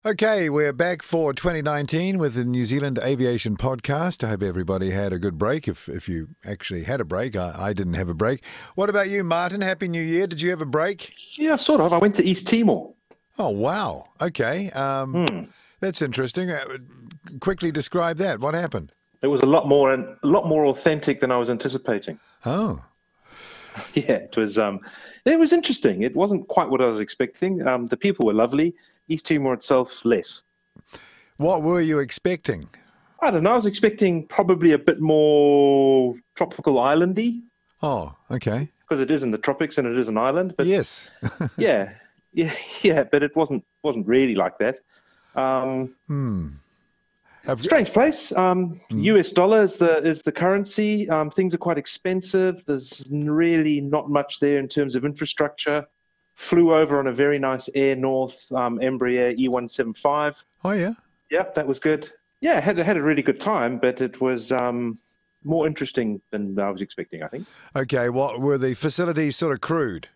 Okay, we're back for 2019 with the New Zealand Aviation podcast. I hope everybody had a good break. If you actually had a break, I didn't have a break. What about you, Martin? Happy New Year. Did you have a break? Yeah, sort of. I went to East Timor. Oh, wow. Okay. That's interesting. Quickly describe that. What happened? It was a lot more authentic than I was anticipating. Oh. Yeah, it was interesting. It wasn't quite what I was expecting. The people were lovely. East Timor itself, less. What were you expecting? I don't know. I was expecting probably a bit more tropical islandy. Oh, okay. Because it is in the tropics and it is an island. But yes. yeah. But it wasn't really like that. Strange place. US dollar is the currency. Things are quite expensive. There's really not much there in terms of infrastructure. Flew over on a very nice Air North Embraer E175. Oh, yeah? Yep, that was good. Yeah, had a really good time, but it was more interesting than I was expecting, I think. Okay, what were the facilities sort of crude?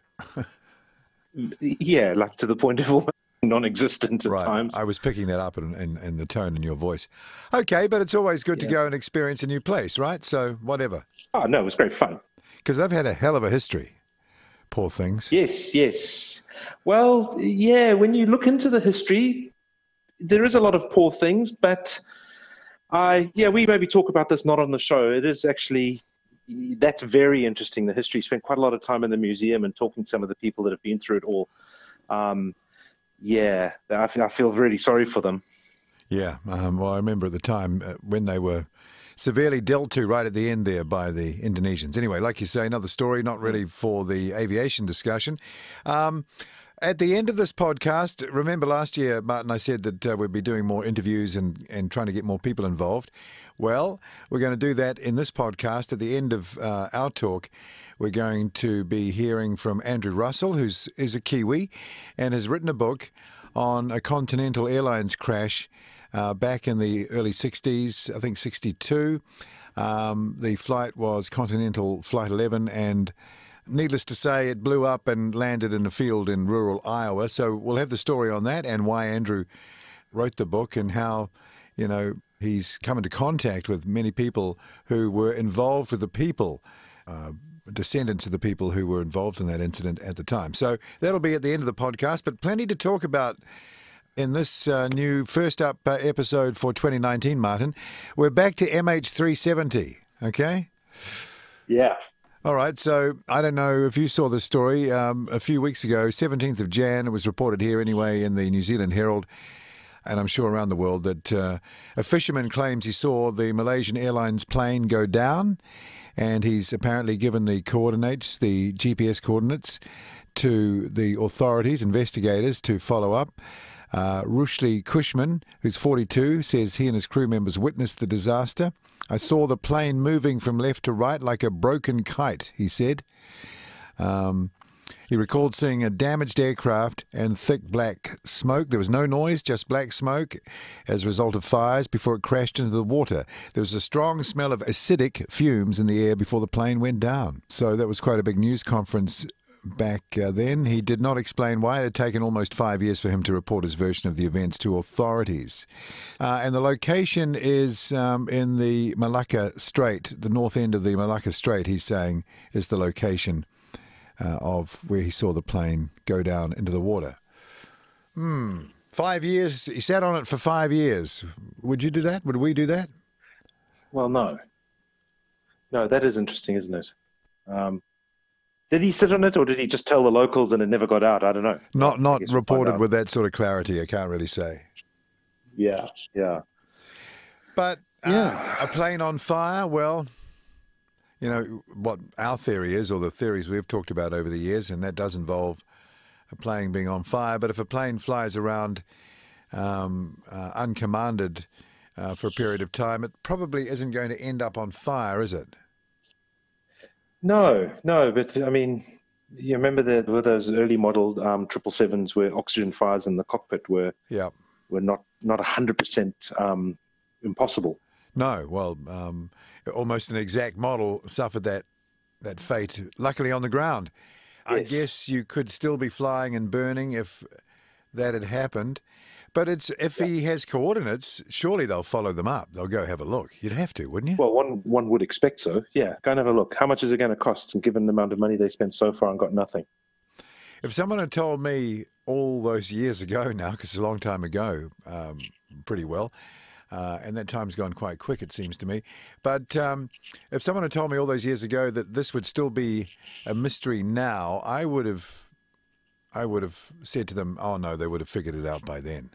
Yeah, like to the point of almost non-existent at times. I was picking that up in the tone in your voice. Okay, but it's always good to go and experience a new place, right? So whatever. Oh, no, it was great fun. Because they've had a hell of a history. Poor things. Yes. Well, yeah, when you look into the history, there is a lot of poor things, but we maybe talk about this not on the show. It is actually, that's very interesting, the history. Spent quite a lot of time in the museum and talking to some of the people that have been through it all. I feel really sorry for them. Yeah, well, I remember at the time when they were severely dealt to right at the end there by the Indonesians. Anyway, like you say, another story, not really for the aviation discussion. At the end of this podcast, remember last year, Martin, I said that we'd be doing more interviews and trying to get more people involved. Well, we're going to do that in this podcast. At the end of our talk, we're going to be hearing from Andrew Russell, who's a Kiwi and has written a book on a Continental Airlines crash back in the early 60s, I think 62. The flight was Continental Flight 11, and needless to say, it blew up and landed in a field in rural Iowa. So we'll have the story on that and why Andrew wrote the book and how, he's come into contact with many people who were involved with the people, descendants of the people who were involved in that incident at the time. So that'll be at the end of the podcast, but plenty to talk about in this new first up episode for 2019, Martin. We're back to MH370, okay? Yeah. All right, so I don't know if you saw this story a few weeks ago, 17th of Jan, it was reported here anyway in the New Zealand Herald, and I'm sure around the world, that a fisherman claims he saw the Malaysian Airlines plane go down, and he's apparently given the coordinates, the GPS coordinates, to the authorities, investigators, to follow up. Rushley Cushman, who's 42, says he and his crew members witnessed the disaster. I saw the plane moving from left to right like a broken kite, he said. He recalled seeing a damaged aircraft and thick black smoke. There was no noise, just black smoke as a result of fires before it crashed into the water. There was a strong smell of acidic fumes in the air before the plane went down. So that was quite a big news conference back then. He did not explain why it had taken almost 5 years for him to report his version of the events to authorities. And the location is in the Malacca Strait, the north end of the Malacca Strait, he's saying, is the location of where he saw the plane go down into the water. 5 years. He sat on it for 5 years. Would you do that? Would we do that? Well, no. No, that is interesting, isn't it? Did he sit on it, or did he just tell the locals and it never got out? I don't know. Not reported with that sort of clarity. I can't really say. Yeah. But a plane on fire, well, what our theory is, or the theories we've talked about over the years, and that does involve a plane being on fire. But if a plane flies around uncommanded for a period of time, it probably isn't going to end up on fire, is it? No, but I mean, you remember were those early model 777s where oxygen fires in the cockpit were not 100% impossible. No, well, almost an exact model suffered that fate, luckily on the ground. Yes. I guess you could still be flying and burning if that had happened. But if he has coordinates, surely they'll follow them up. They'll go have a look. You'd have to, wouldn't you? Well, one would expect so. Yeah, go and have a look. How much is it going to cost? And given the amount of money they spent so far and got nothing. If someone had told me all those years ago now, because it's a long time ago, pretty well, and that time's gone quite quick, it seems to me. But if someone had told me all those years ago that this would still be a mystery now, I would have said to them, oh, no, they would have figured it out by then.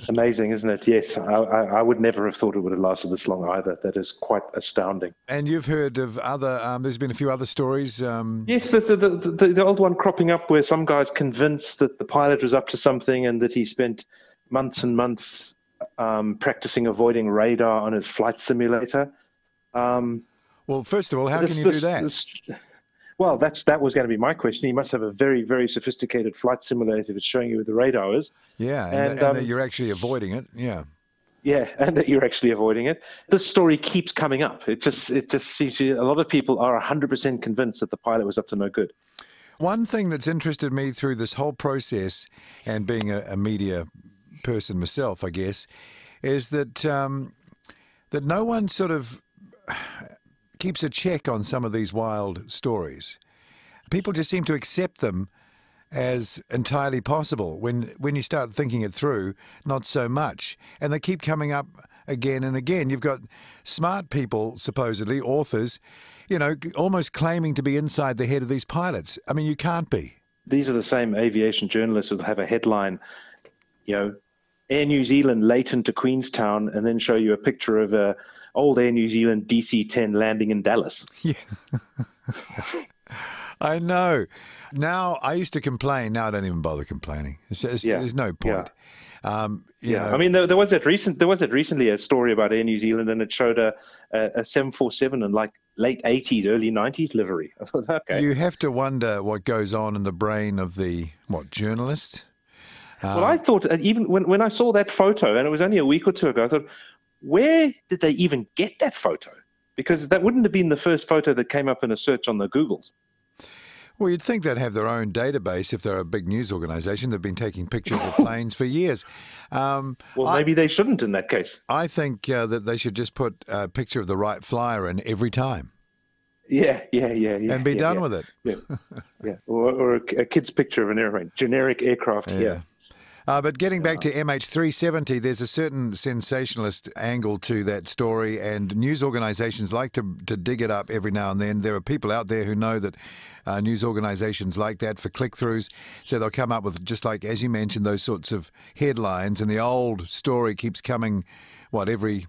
Amazing, isn't it? Yes, I would never have thought it would have lasted this long either. That is quite astounding. And you've heard of other, there's been a few other stories. Yes, there's the old one cropping up where some guy's convinced that the pilot was up to something and that he spent months and months practicing avoiding radar on his flight simulator. Well, first of all, how can you do that? Well, that was going to be my question. You must have a very, very sophisticated flight simulator that's showing you where the radar is. Yeah, and that you're actually avoiding it. Yeah. Yeah, and that you're actually avoiding it. This story keeps coming up. It just seems a lot of people are 100% convinced that the pilot was up to no good. One thing that's interested me through this whole process, and being a media person myself, I guess, is that that no one sort of keeps a check on some of these wild stories. People just seem to accept them as entirely possible. When you start thinking it through, not so much. And they keep coming up again and again. You've got smart people, supposedly, authors, almost claiming to be inside the head of these pilots. I mean, you can't be. These are the same aviation journalists who have a headline, Air New Zealand late into Queenstown, and then show you a picture of a old Air New Zealand DC-10 landing in Dallas. Yeah. I know. Now, I used to complain. Now I don't even bother complaining. There's no point. Yeah. I mean, there was recently a story about Air New Zealand, and it showed a 747 in like late 80s, early 90s livery. I thought, okay. You have to wonder what goes on in the brain of the, journalist? Well, I thought, even when I saw that photo, and it was only a week or two ago, I thought, where did they even get that photo? Because that wouldn't have been the first photo that came up in a search on the Googles. Well, you'd think they'd have their own database if they're a big news organization. They've been taking pictures of planes for years. Well, maybe they shouldn't in that case. I think that they should just put a picture of the right flyer in every time. Yeah. And be done with it. Yeah. Or a kid's picture of an airplane, generic aircraft. Yeah. But getting back to MH370, there's a certain sensationalist angle to that story, and news organizations like to dig it up every now and then. There are people out there who know that news organizations like that for click-throughs, so they'll come up with, just like, as you mentioned, those sorts of headlines, and the old story keeps coming, every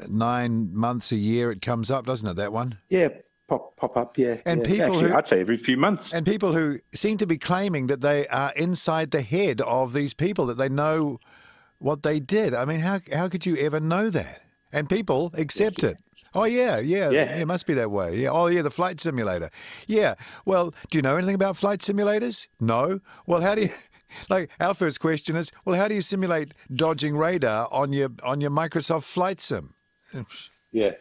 9 months, a year it comes up, doesn't it, that one? Yeah. Pop up, yeah. And people I'd say every few months. And people who seem to be claiming that they are inside the head of these people, that they know what they did. I mean, how could you ever know that? And people accept it. Oh, yeah, it must be that way. Yeah. Oh, yeah, the flight simulator. Yeah. Well, do you know anything about flight simulators? No. Well, how do you... Like, our first question is, well, how do you simulate dodging radar on your Microsoft Flight Sim? Yeah.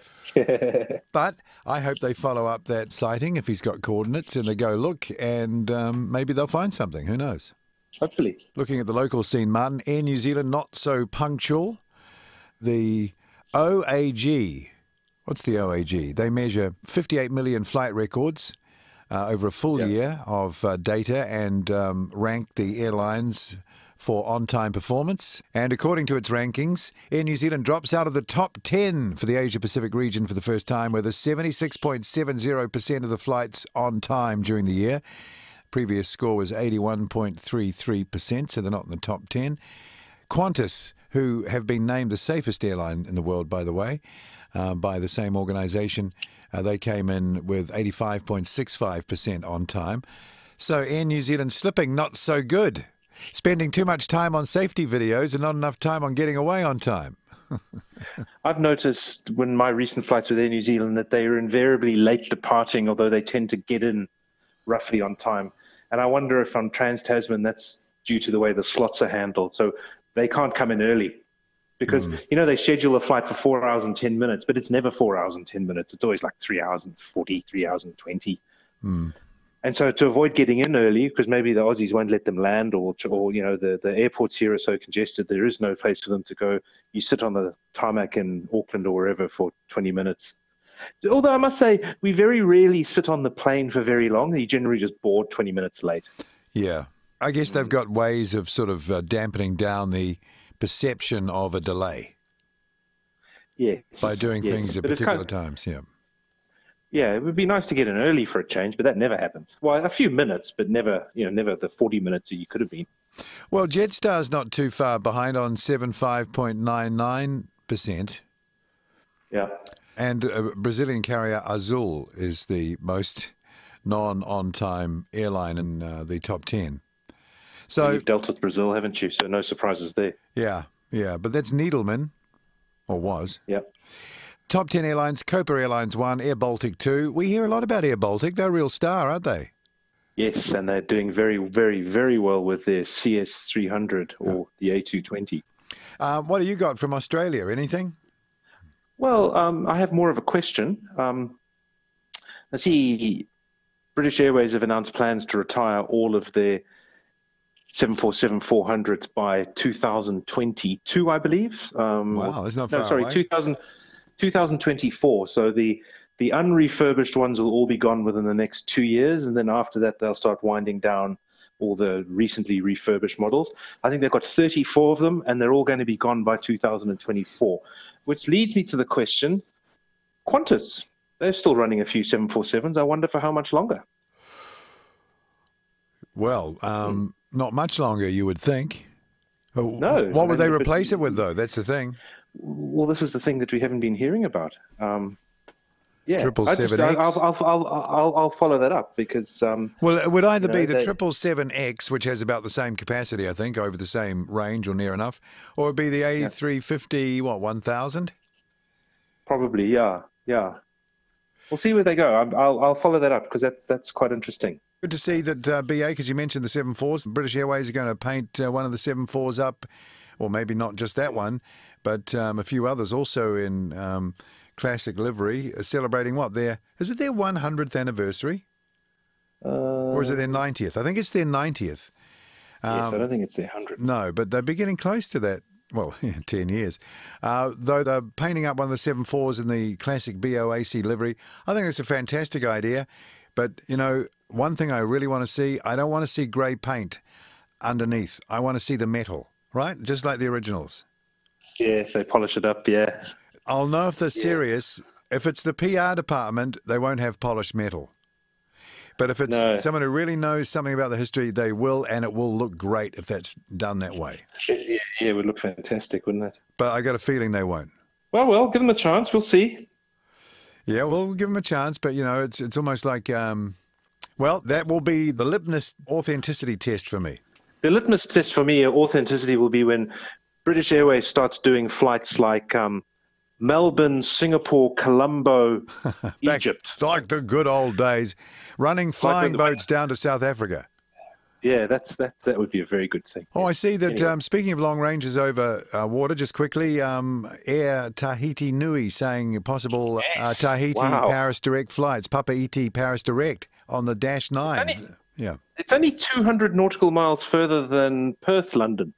But I hope they follow up that sighting if he's got coordinates, and they go look, and maybe they'll find something. Who knows? Hopefully. Looking at the local scene, Martin, Air New Zealand not so punctual. The OAG, what's the OAG? They measure 58 million flight records over a full year of data, and rank the airlines for on-time performance. And according to its rankings, Air New Zealand drops out of the top 10 for the Asia-Pacific region for the first time, with a 76.70% of the flights on time during the year. Previous score was 81.33%, so they're not in the top 10. Qantas, who have been named the safest airline in the world, by the way, by the same organisation, they came in with 85.65% on time. So Air New Zealand slipping not so good. Spending too much time on safety videos and not enough time on getting away on time. I've noticed when my recent flights with Air New Zealand that they are invariably late departing, although they tend to get in roughly on time. And I wonder if on Trans-Tasman that's due to the way the slots are handled. So they can't come in early because, they schedule a flight for 4 hours and 10 minutes, but it's never 4 hours and 10 minutes. It's always like 3 hours and 40, 3 hours and 20. And so to avoid getting in early, because maybe the Aussies won't let them land, or the airports here are so congested, there is no place for them to go. You sit on the tarmac in Auckland or wherever for 20 minutes. Although I must say, we very rarely sit on the plane for very long. You generally just board 20 minutes late. Yeah. I guess they've got ways of sort of dampening down the perception of a delay. Yes. By doing things at particular times, yeah. Yeah, it would be nice to get in early for a change, but that never happens. Well, a few minutes, but never the 40 minutes that you could have been. Well, Jetstar's not too far behind on 75.99%. Yeah. And Brazilian carrier Azul is the most non-on-time airline in the top 10. So you've dealt with Brazil, haven't you? So no surprises there. Yeah. But that's Needleman, or was. Yep. Top 10 airlines, Copa Airlines 1, Air Baltic 2. We hear a lot about Air Baltic. They're a real star, aren't they? Yes, and they're doing very, very, very well with their CS300 or the A220. What do you got from Australia? Anything? Well, I have more of a question. I see British Airways have announced plans to retire all of their 747-400s by 2022, I believe. Wow, that's not far no, sorry, away. 2024. So the unrefurbished ones will all be gone within the next 2 years, and then after that they'll start winding down all the recently refurbished models. I think they've got 34 of them, and they're all going to be gone by 2024, which leads me to the question, Qantas, they're still running a few 747s. I wonder for how much longer? Well, not much longer, you would think. No. What would they replace it with, though? That's the thing. Well, this is the thing that we haven't been hearing about. Yeah, 777X. I'll follow that up because. Well, it would either be the 777X, which has about the same capacity, I think, over the same range or near enough, or it would be the A350, 1000? Probably, yeah. We'll see where they go. I'll follow that up because that's quite interesting. Good to see that BA, because you mentioned the 74s, British Airways are going to paint one of the 74s up, or maybe not just that one, but a few others also in classic livery, celebrating what? Is it their 100th anniversary? Or is it their 90th? I think it's their 90th. Yes, I don't think it's their 100th. No, but they'll be getting close to that. Well, 10 years. Though they're painting up one of the 74s in the classic BOAC livery. I think it's a fantastic idea. But, one thing I really want to see, I don't want to see grey paint underneath. I want to see the metal, right? Just like the originals. Yeah, if they polish it up, yeah. I'll know if they're serious. If it's the PR department, they won't have polished metal. But if it's someone who really knows something about the history, they will, and it will look great if that's done that way. Yeah, it would look fantastic, wouldn't it? But I got a feeling they won't. Well, give them a chance. We'll see. Yeah, we'll give them a chance, but, it's almost like, that will be the litmus authenticity test for me. The litmus test for me, authenticity, will be when British Airways starts doing flights like Melbourne, Singapore, Colombo, Egypt. Like the good old days, running flying boats down to South Africa. Yeah, that would be a very good thing. Oh, I see that. Anyway. Speaking of long ranges over water, just quickly, Air Tahiti Nui saying possible Tahiti-Paris direct flights, Papa Iti Paris direct on the Dash 9. It's only 200 nautical miles further than Perth, London.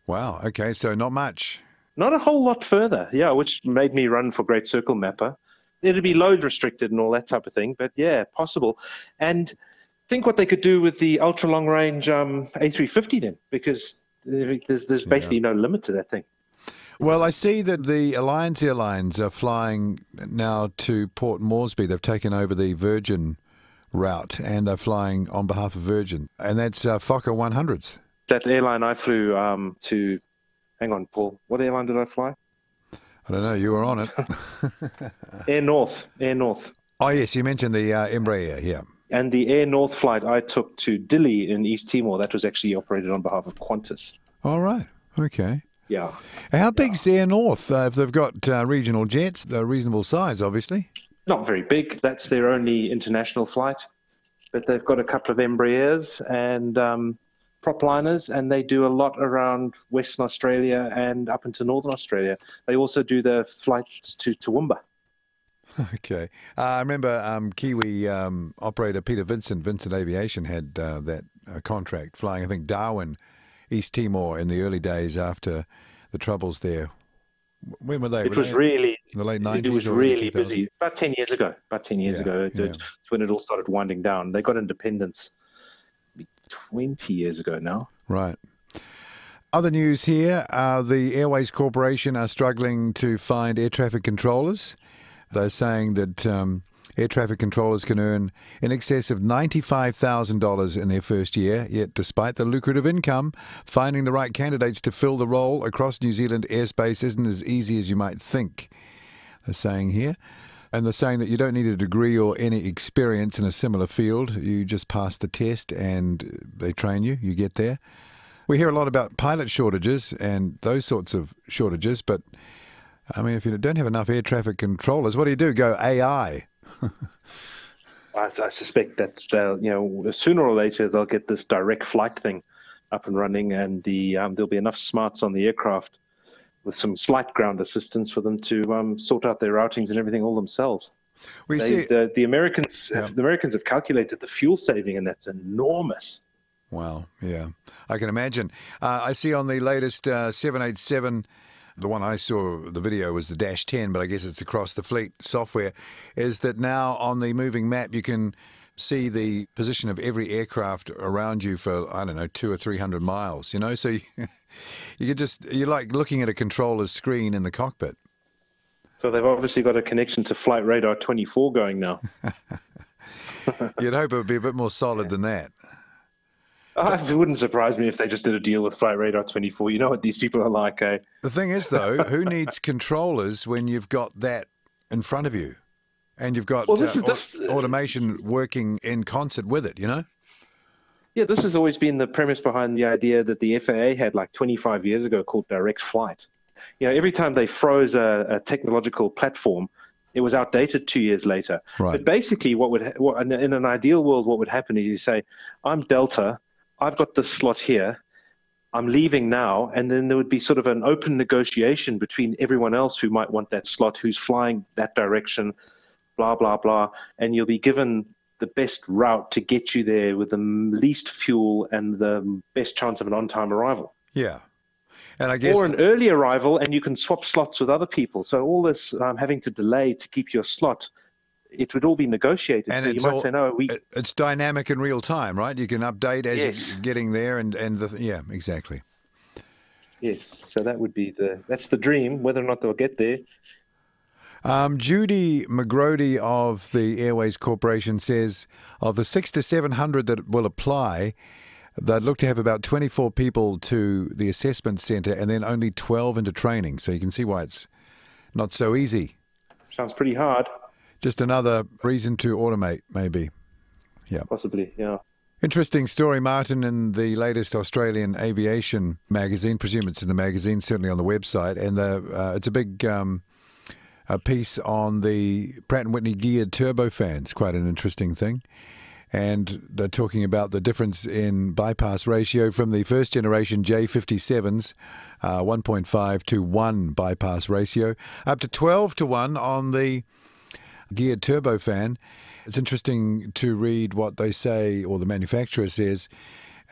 Wow, okay, so not much. Not a whole lot further, which made me run for Great Circle Mapper. It'd be load restricted and all that type of thing, but yeah, possible. And think what they could do with the ultra long range A350 then, because there's basically no limit to that thing. Well, I see that the Alliance Airlines are flying now to Port Moresby. They've taken over the Virgin route and they're flying on behalf of Virgin, and that's Fokker 100s. That airline I flew to. Hang on, Paul. What airline did I fly? I don't know. You were on it. Air North. Oh, yes. You mentioned the Embraer, yeah. And the Air North flight I took to Dili in East Timor, that was actually operated on behalf of Qantas. All right. Okay. Yeah. How big's Air North? If they've got regional jets, they're reasonable size, obviously. Not very big. That's their only international flight. But they've got a couple of Embraers and propliners, and they do a lot around Western Australia and up into Northern Australia. They also do the flights to Toowoomba. Okay. I remember Kiwi operator Peter Vincent Aviation had that contract flying, I think, Darwin, East Timor in the early days after the troubles there. When were they? It was really, in the late it 90s was or early really 2000s? busy. About 10 years ago. About 10 years Yeah, ago, yeah. it's when it all started winding down. They got independence 20 years ago now. Right. Other news here, the Airways Corporation are struggling to find air traffic controllers. They're saying that air traffic controllers can earn in excess of $95,000 in their first year, yet despite the lucrative income, finding the right candidates to fill the role across New Zealand airspace isn't as easy as you might think, they're saying here. And they're saying that you don't need a degree or any experience in a similar field. You just pass the test and they train you, you get there. We hear a lot about pilot shortages and those sorts of shortages, but I mean, if you don't have enough air traffic controllers, what do? Go AI? I suspect that sooner or later they'll get this direct flight thing up and running, and there'll be enough smarts on the aircraft with some slight ground assistance for them to sort out their routings and everything all themselves. The Americans have calculated the fuel saving, and that's enormous. Wow, yeah. I can imagine. I see on the latest 787, the one I saw, the video was the Dash 10, but I guess it's across the fleet software, is that now on the moving map you can see the position of every aircraft around you for, 200 or 300 miles, so you're like looking at a controller's screen in the cockpit. So they've obviously got a connection to Flight Radar 24 going now. You'd hope it would be a bit more solid than that. It wouldn't surprise me if they just did a deal with Flight Radar 24. You know what these people are like, eh? The thing is, though, who needs controllers when you've got that in front of you? And you've got automation working in concert with it, Yeah, this has always been the premise behind the idea that the FAA had like 25 years ago called direct flight. Every time they froze a technological platform, it was outdated 2 years later. Right. But basically, in an ideal world, what would happen is you say, I'm Delta, I've got this slot here, I'm leaving now, and then there would be sort of an open negotiation between everyone else who might want that slot, who's flying that direction, blah, blah, blah, and you'll be given the best route to get you there with the least fuel and the best chance of an on-time arrival. Yeah. And I guess or an early arrival, and you can swap slots with other people. So all this having to delay to keep your slot, it would all be negotiated. And so you might say, no, it's dynamic in real time, right? You can update as you're getting there, yeah, exactly. Yes, so that's the dream. Whether or not they'll get there. Judy McGrody of the Airways Corporation says of the 600 to 700 that will apply, they'd look to have about 24 people to the assessment centre and then only 12 into training. So you can see why it's not so easy. Sounds pretty hard. Just another reason to automate, maybe. Yeah. Possibly, yeah. Interesting story, Martin, in the latest Australian Aviation magazine. Presume it's in the magazine, certainly on the website. And it's a big a piece on the Pratt & Whitney geared turbofan. It's quite an interesting thing. And they're talking about the difference in bypass ratio from the first generation J57's 1.5 to 1 bypass ratio, up to 12 to 1 on the geared turbofan. It's interesting to read what they say, or the manufacturer says,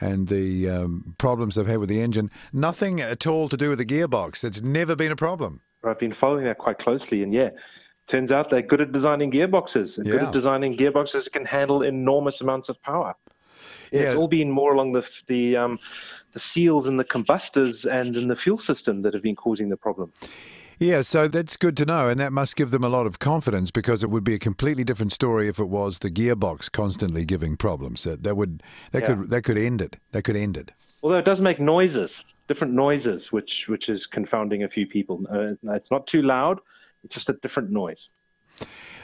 and the problems they've had with the engine. Nothing at all to do with the gearbox. It's never been a problem. I've been following that quite closely, and turns out they're good at designing gearboxes, and good at designing gearboxes that can handle enormous amounts of power. It's all been more along the seals and the combustors and in the fuel system that have been causing the problem. Yeah, so that's good to know, and that must give them a lot of confidence, because it would be a completely different story if it was the gearbox constantly giving problems. That could end it. That could end it. Although it does make noises, different noises, which is confounding a few people. It's not too loud. It's just a different noise.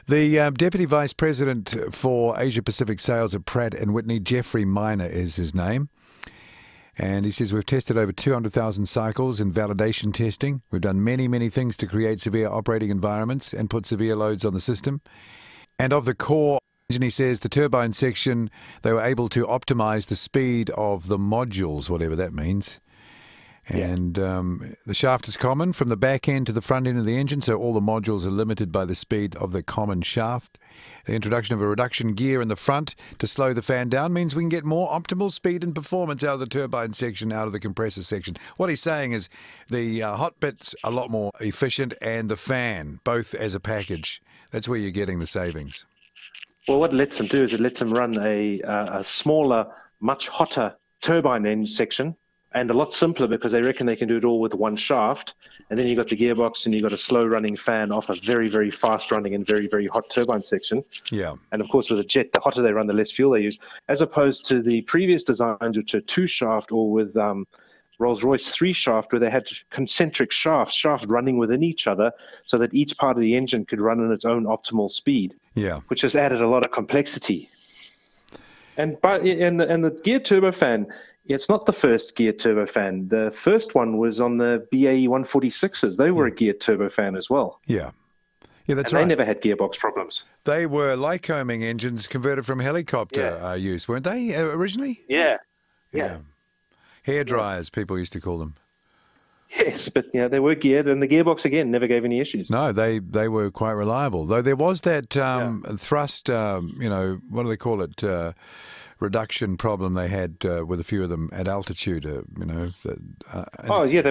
The Deputy Vice President for Asia Pacific Sales at Pratt & Whitney, Jeffrey Miner is his name. And he says, we've tested over 200,000 cycles in validation testing. We've done many, many things to create severe operating environments and put severe loads on the system. And of the core engine, he says, the turbine section, they were able to optimize the speed of the modules, whatever that means. And the shaft is common from the back end to the front end of the engine, so all the modules are limited by the speed of the common shaft. The introduction of a reduction gear in the front to slow the fan down means we can get more optimal speed and performance out of the turbine section, out of the compressor section. What he's saying is the hot bit's a lot more efficient, and the fan, both as a package. That's where you're getting the savings. Well, what it lets them do is it lets them run a smaller, much hotter turbine end section, and a lot simpler because they reckon they can do it all with one shaft. And then you've got the gearbox and you've got a slow-running fan off a very, very fast-running and very, very hot turbine section. Yeah. And, of course, with a jet, the hotter they run, the less fuel they use, as opposed to the previous designs, which are two-shaft, or with Rolls-Royce three-shaft, where they had concentric shafts running within each other so that each part of the engine could run in its own optimal speed, which has added a lot of complexity. And the gear turbofan, it's not the first gear turbofan. The first one was on the BAE 146s. They were a gear turbofan as well. Yeah, that's and right. They never had gearbox problems. They were Lycoming engines converted from helicopter use, weren't they, originally? Yeah. Hair dryers, people used to call them. Yes, but they were geared, and the gearbox, again, never gave any issues. No, they were quite reliable. Though there was that thrust, what do they call it, reduction problem they had with a few of them at altitude, they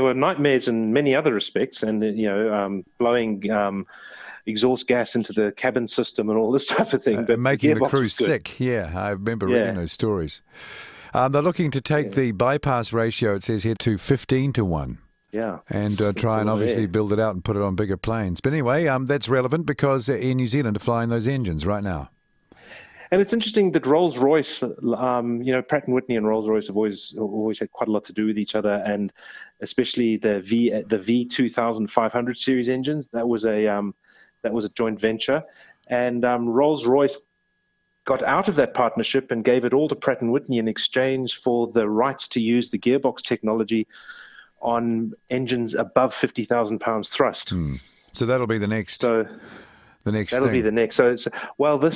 were nightmares in many other respects, and, blowing exhaust gas into the cabin system and all this type of thing. But making the crew sick. Yeah, I remember reading those stories. They're looking to take the bypass ratio, it says here, to 15-1. Yeah. And try and obviously build it out and put it on bigger planes. But anyway, that's relevant because Air New Zealand are flying those engines right now. And it's interesting that Rolls-Royce, Pratt & Whitney and Rolls-Royce have always had quite a lot to do with each other, and especially the V2500 series engines. That was a joint venture, and Rolls-Royce got out of that partnership and gave it all to Pratt & Whitney in exchange for the rights to use the gearbox technology on engines above 50,000 pounds thrust. So that'll be the next. That'll be the next. So, this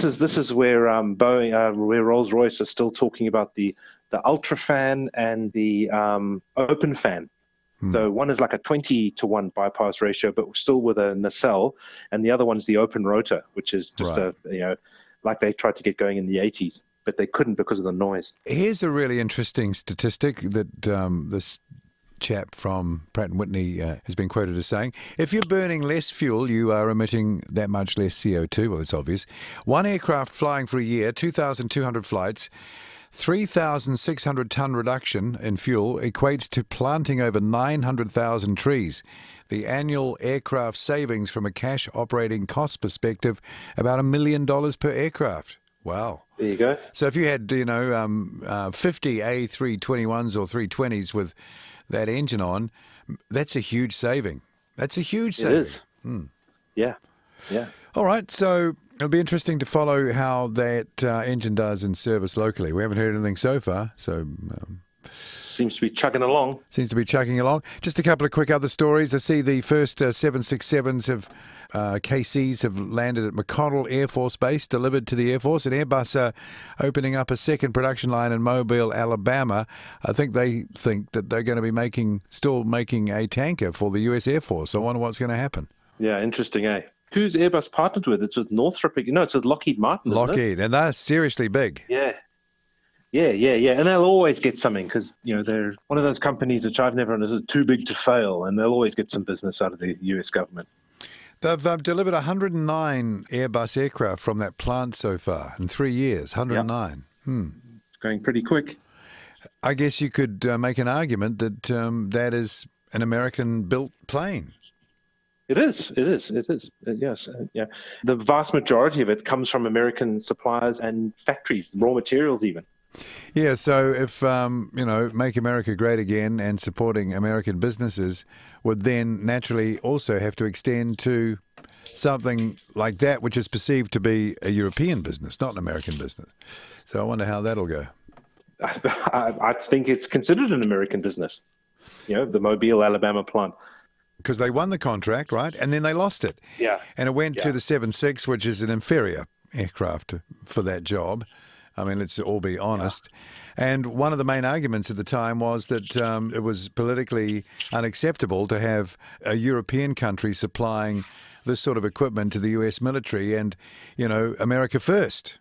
is where Boeing, where Rolls-Royce is still talking about the UltraFan and the open fan. So one is like a 20-1 bypass ratio, but still with a nacelle, and the other one's the open rotor, which is just like they tried to get going in the 80s, but they couldn't because of the noise. Here's a really interesting statistic that this chap from Pratt & Whitney has been quoted as saying, if you're burning less fuel, you are emitting that much less CO2. Well, it's obvious. One aircraft flying for a year, 2,200 flights, 3,600-ton reduction in fuel equates to planting over 900,000 trees. The annual aircraft savings from a cash operating cost perspective, about $1 million per aircraft. Wow. There you go. So if you had, 50 A321s or 320s with that engine on, that's a huge saving. That's a huge saving. It is. Yeah. All right, so it'll be interesting to follow how that engine does in service locally. We haven't heard anything so far, so... Seems to be chugging along. Just a couple of quick other stories. I see the first 767s KCs have landed at McConnell Air Force Base, delivered to the Air Force, and Airbus are opening up a second production line in Mobile, Alabama. I think they think that they're going to be still making a tanker for the US Air Force. I wonder what's going to happen. Yeah, interesting, eh? Who's Airbus partnered with? It's with Northrop. It's with Lockheed Martin. Lockheed, and they're seriously big. Yeah. And they'll always get something because, they're one of those companies which I've never understood, too big to fail, and they'll always get some business out of the US government. They've delivered 109 Airbus aircraft from that plant so far in 3 years, 109. Yep. It's going pretty quick. I guess you could make an argument that that is an American-built plane. It is. Yes. Yeah. The vast majority of it comes from American suppliers and factories, raw materials even. Yeah, so if, Make America Great Again and supporting American businesses would then naturally also have to extend to something like that, which is perceived to be a European business, not an American business. So I wonder how that'll go. I think it's considered an American business, the Mobile, Alabama plant. Because they won the contract, right? And then they lost it. Yeah. And it went to the 76, which is an inferior aircraft for that job. I mean, let's all be honest. And one of the main arguments at the time was that it was politically unacceptable to have a European country supplying this sort of equipment to the US military and, you know, America first.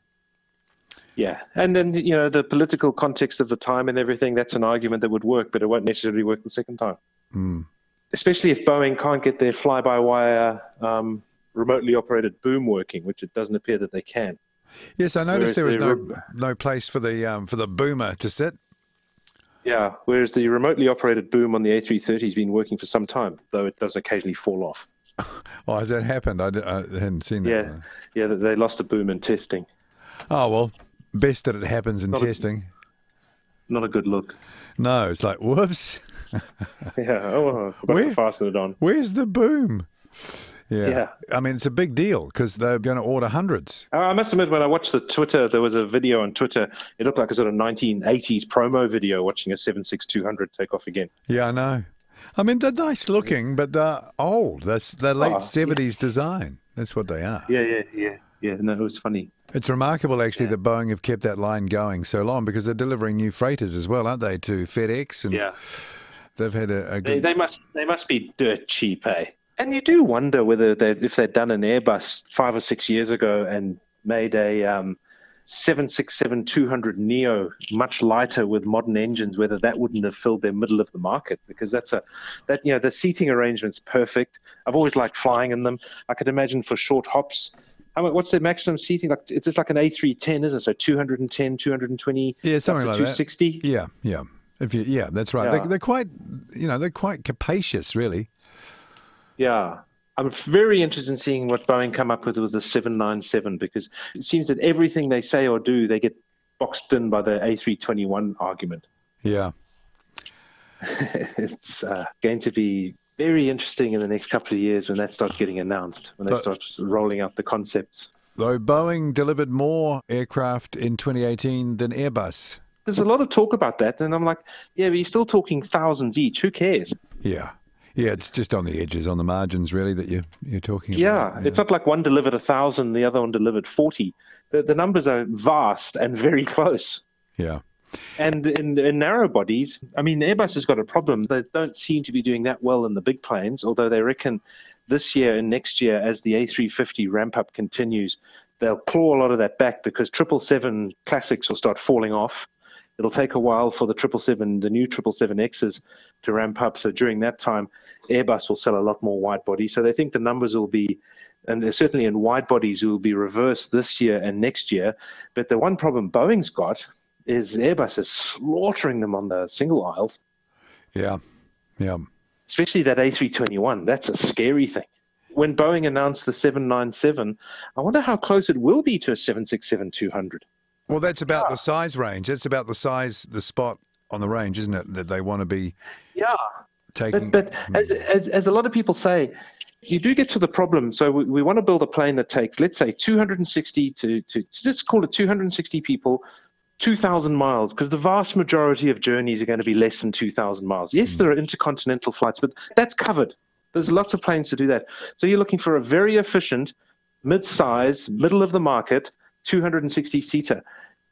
Yeah, and then, you know, the political context of the time and everything, that's an argument that would work, but it won't necessarily work the second time. Especially if Boeing can't get their fly-by-wire remotely operated boom working, which it doesn't appear that they can. Yes, I noticed there was no place for the boomer to sit. Yeah, whereas the remotely operated boom on the A330 has been working for some time, though it does occasionally fall off. Oh, has that happened? I hadn't seen that. Yeah, they lost a boom in testing. Oh, well, best that it happens in testing. Not a good look. No, it's like, whoops. I forgot to fasten it on. Where's the boom? Yeah. I mean, it's a big deal because they're going to order hundreds. I must admit, when I watched there was a video on Twitter. It looked like a sort of 1980s promo video watching a 767-200 take off again. Yeah, I know. I mean, they're nice looking, but they're old. They're late 70s design. That's what they are. Yeah. No, it was funny. It's remarkable, actually, that Boeing have kept that line going so long because they're delivering new freighters as well, aren't they, to FedEx? And they've had a good... They must be dirt cheap, eh? And you do wonder whether if they'd done an Airbus 5 or 6 years ago and made a 767-200 Neo much lighter with modern engines, whether that wouldn't have filled their middle of the market, because the seating arrangement's perfect. I've always liked flying in them. I could imagine for short hops. What's their maximum seating? Like it's just like an A310, isn't it? So 210, 220, something like 260. That. Yeah. That's right. Yeah. They're quite, they're quite capacious, really. Yeah. I'm very interested in seeing what Boeing come up with the 797, because it seems that everything they say or do, they get boxed in by the A321 argument. Yeah. It's going to be very interesting in the next couple of years when that starts getting announced, when they start rolling out the concepts. Though Boeing delivered more aircraft in 2018 than Airbus. There's a lot of talk about that, and I'm like, yeah, but you're still talking thousands each. Who cares? Yeah. Yeah, it's just on the edges, on the margins, really, that you're talking about. Yeah, it's not like one delivered 1,000, the other one delivered 40. The numbers are vast and very close. Yeah. And in narrow bodies, I mean, Airbus has got a problem. They don't seem to be doing that well in the big planes, although they reckon this year and next year, as the A350 ramp-up continues, they'll claw a lot of that back because 777 classics will start falling off. It'll take a while for the the new 777Xs to ramp up. So during that time, Airbus will sell a lot more wide bodies. So they think the numbers will be, and certainly in wide bodies, will be reversed this year and next year. But the one problem Boeing's got is Airbus is slaughtering them on the single aisles. Yeah. Especially that A321. That's a scary thing. When Boeing announced the 797, I wonder how close it will be to a 767-200. Well, that's about the size range. That's about the spot on the range, isn't it, that they want to be taking. But as a lot of people say, you do get to the problem. So we want to build a plane that takes, let's say, 260 to let's call it 260 people, 2,000 miles, because the vast majority of journeys are going to be less than 2,000 miles. Yes, there are intercontinental flights, but that's covered. There's lots of planes to do that. So you're looking for a very efficient, mid-size, middle of the market, 260-seater.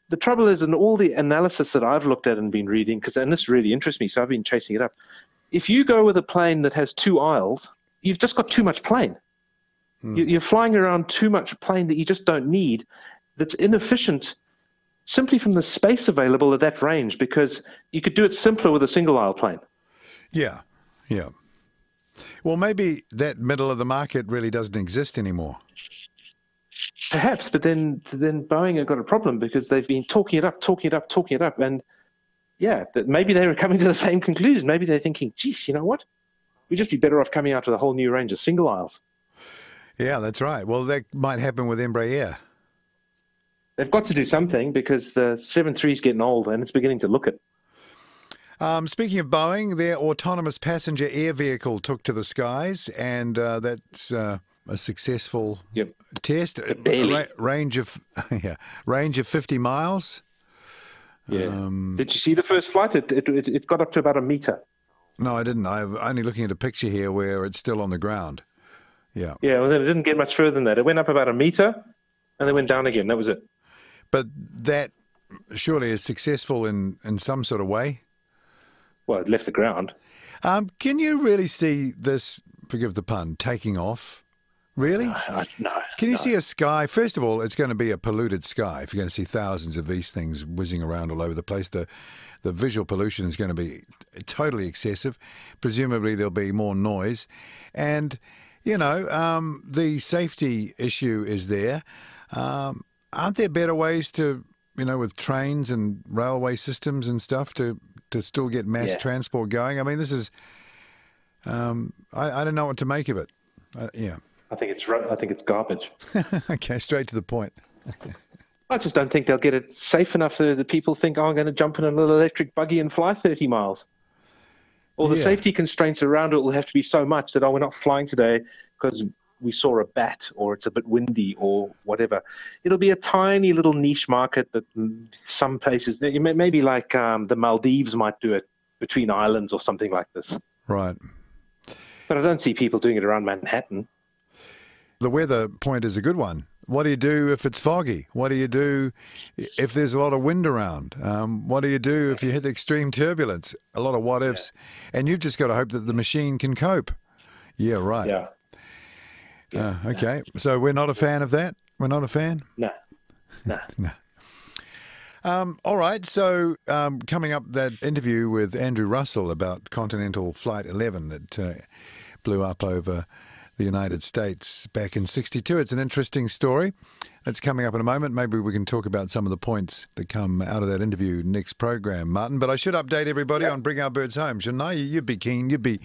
The trouble is, in all the analysis that I've looked at and been reading, and this really interests me, so I've been chasing it up, if you go with a plane that has 2 aisles, you've just got too much plane. You're flying around too much plane that you just don't need, that's inefficient simply from the space available at that range, because you could do it simpler with a single-aisle plane. Yeah. Well, maybe that middle of the market really doesn't exist anymore. Perhaps, but then Boeing have got a problem because they've been talking it up, and maybe they were coming to the same conclusion. Maybe they're thinking, geez, you know what? We'd just be better off coming out with a whole new range of single aisles. Yeah, that's right. Well, that might happen with Embraer. They've got to do something because the 737 is getting old and it's beginning to look it. Speaking of Boeing, their autonomous passenger air vehicle took to the skies, and that's a successful test. Range of 50 miles. Yeah. Did you see the first flight? It got up to about a meter. No, I didn't. I'm only looking at a picture here where it's still on the ground. Yeah. Yeah, well, then it didn't get much further than that. It went up about a meter and then went down again. That was it. But that surely is successful in some sort of way. Well, it left the ground. Can you really see this, forgive the pun, taking off? Really? No. Can you see a sky? First of all, it's going to be a polluted sky. If you're going to see thousands of these things whizzing around all over the place, the visual pollution is going to be totally excessive. Presumably there'll be more noise. And, the safety issue is there. Aren't there better ways to, with trains and railway systems and stuff to still get mass transport going? I mean, this is, I don't know what to make of it. Yeah. I think it's garbage. Okay, straight to the point. I just don't think they'll get it safe enough that the people think, I'm going to jump in a little electric buggy and fly 30 miles. Or the safety constraints around it will have to be so much that, we're not flying today because we saw a bat or it's a bit windy or whatever. It'll be a tiny little niche market that some places, maybe like the Maldives might do it between islands or something like this. Right. But I don't see people doing it around Manhattan. The weather point is a good one. What do you do if it's foggy? What do you do if there's a lot of wind around? What do you do if you hit extreme turbulence? A lot of what ifs. And you've just got to hope that the machine can cope. Yeah, right. Yeah. Okay. So we're not a fan of that? We're not a fan? No. No. All right. So coming up, that interview with Andrew Russell about Continental Flight 11 that blew up over the United States back in '62. It's an interesting story. It's coming up in a moment. Maybe we can talk about some of the points that come out of that interview next program, Martin. But I should update everybody on Bring Our Birds Home, shouldn't I? You'd be keen. You'd be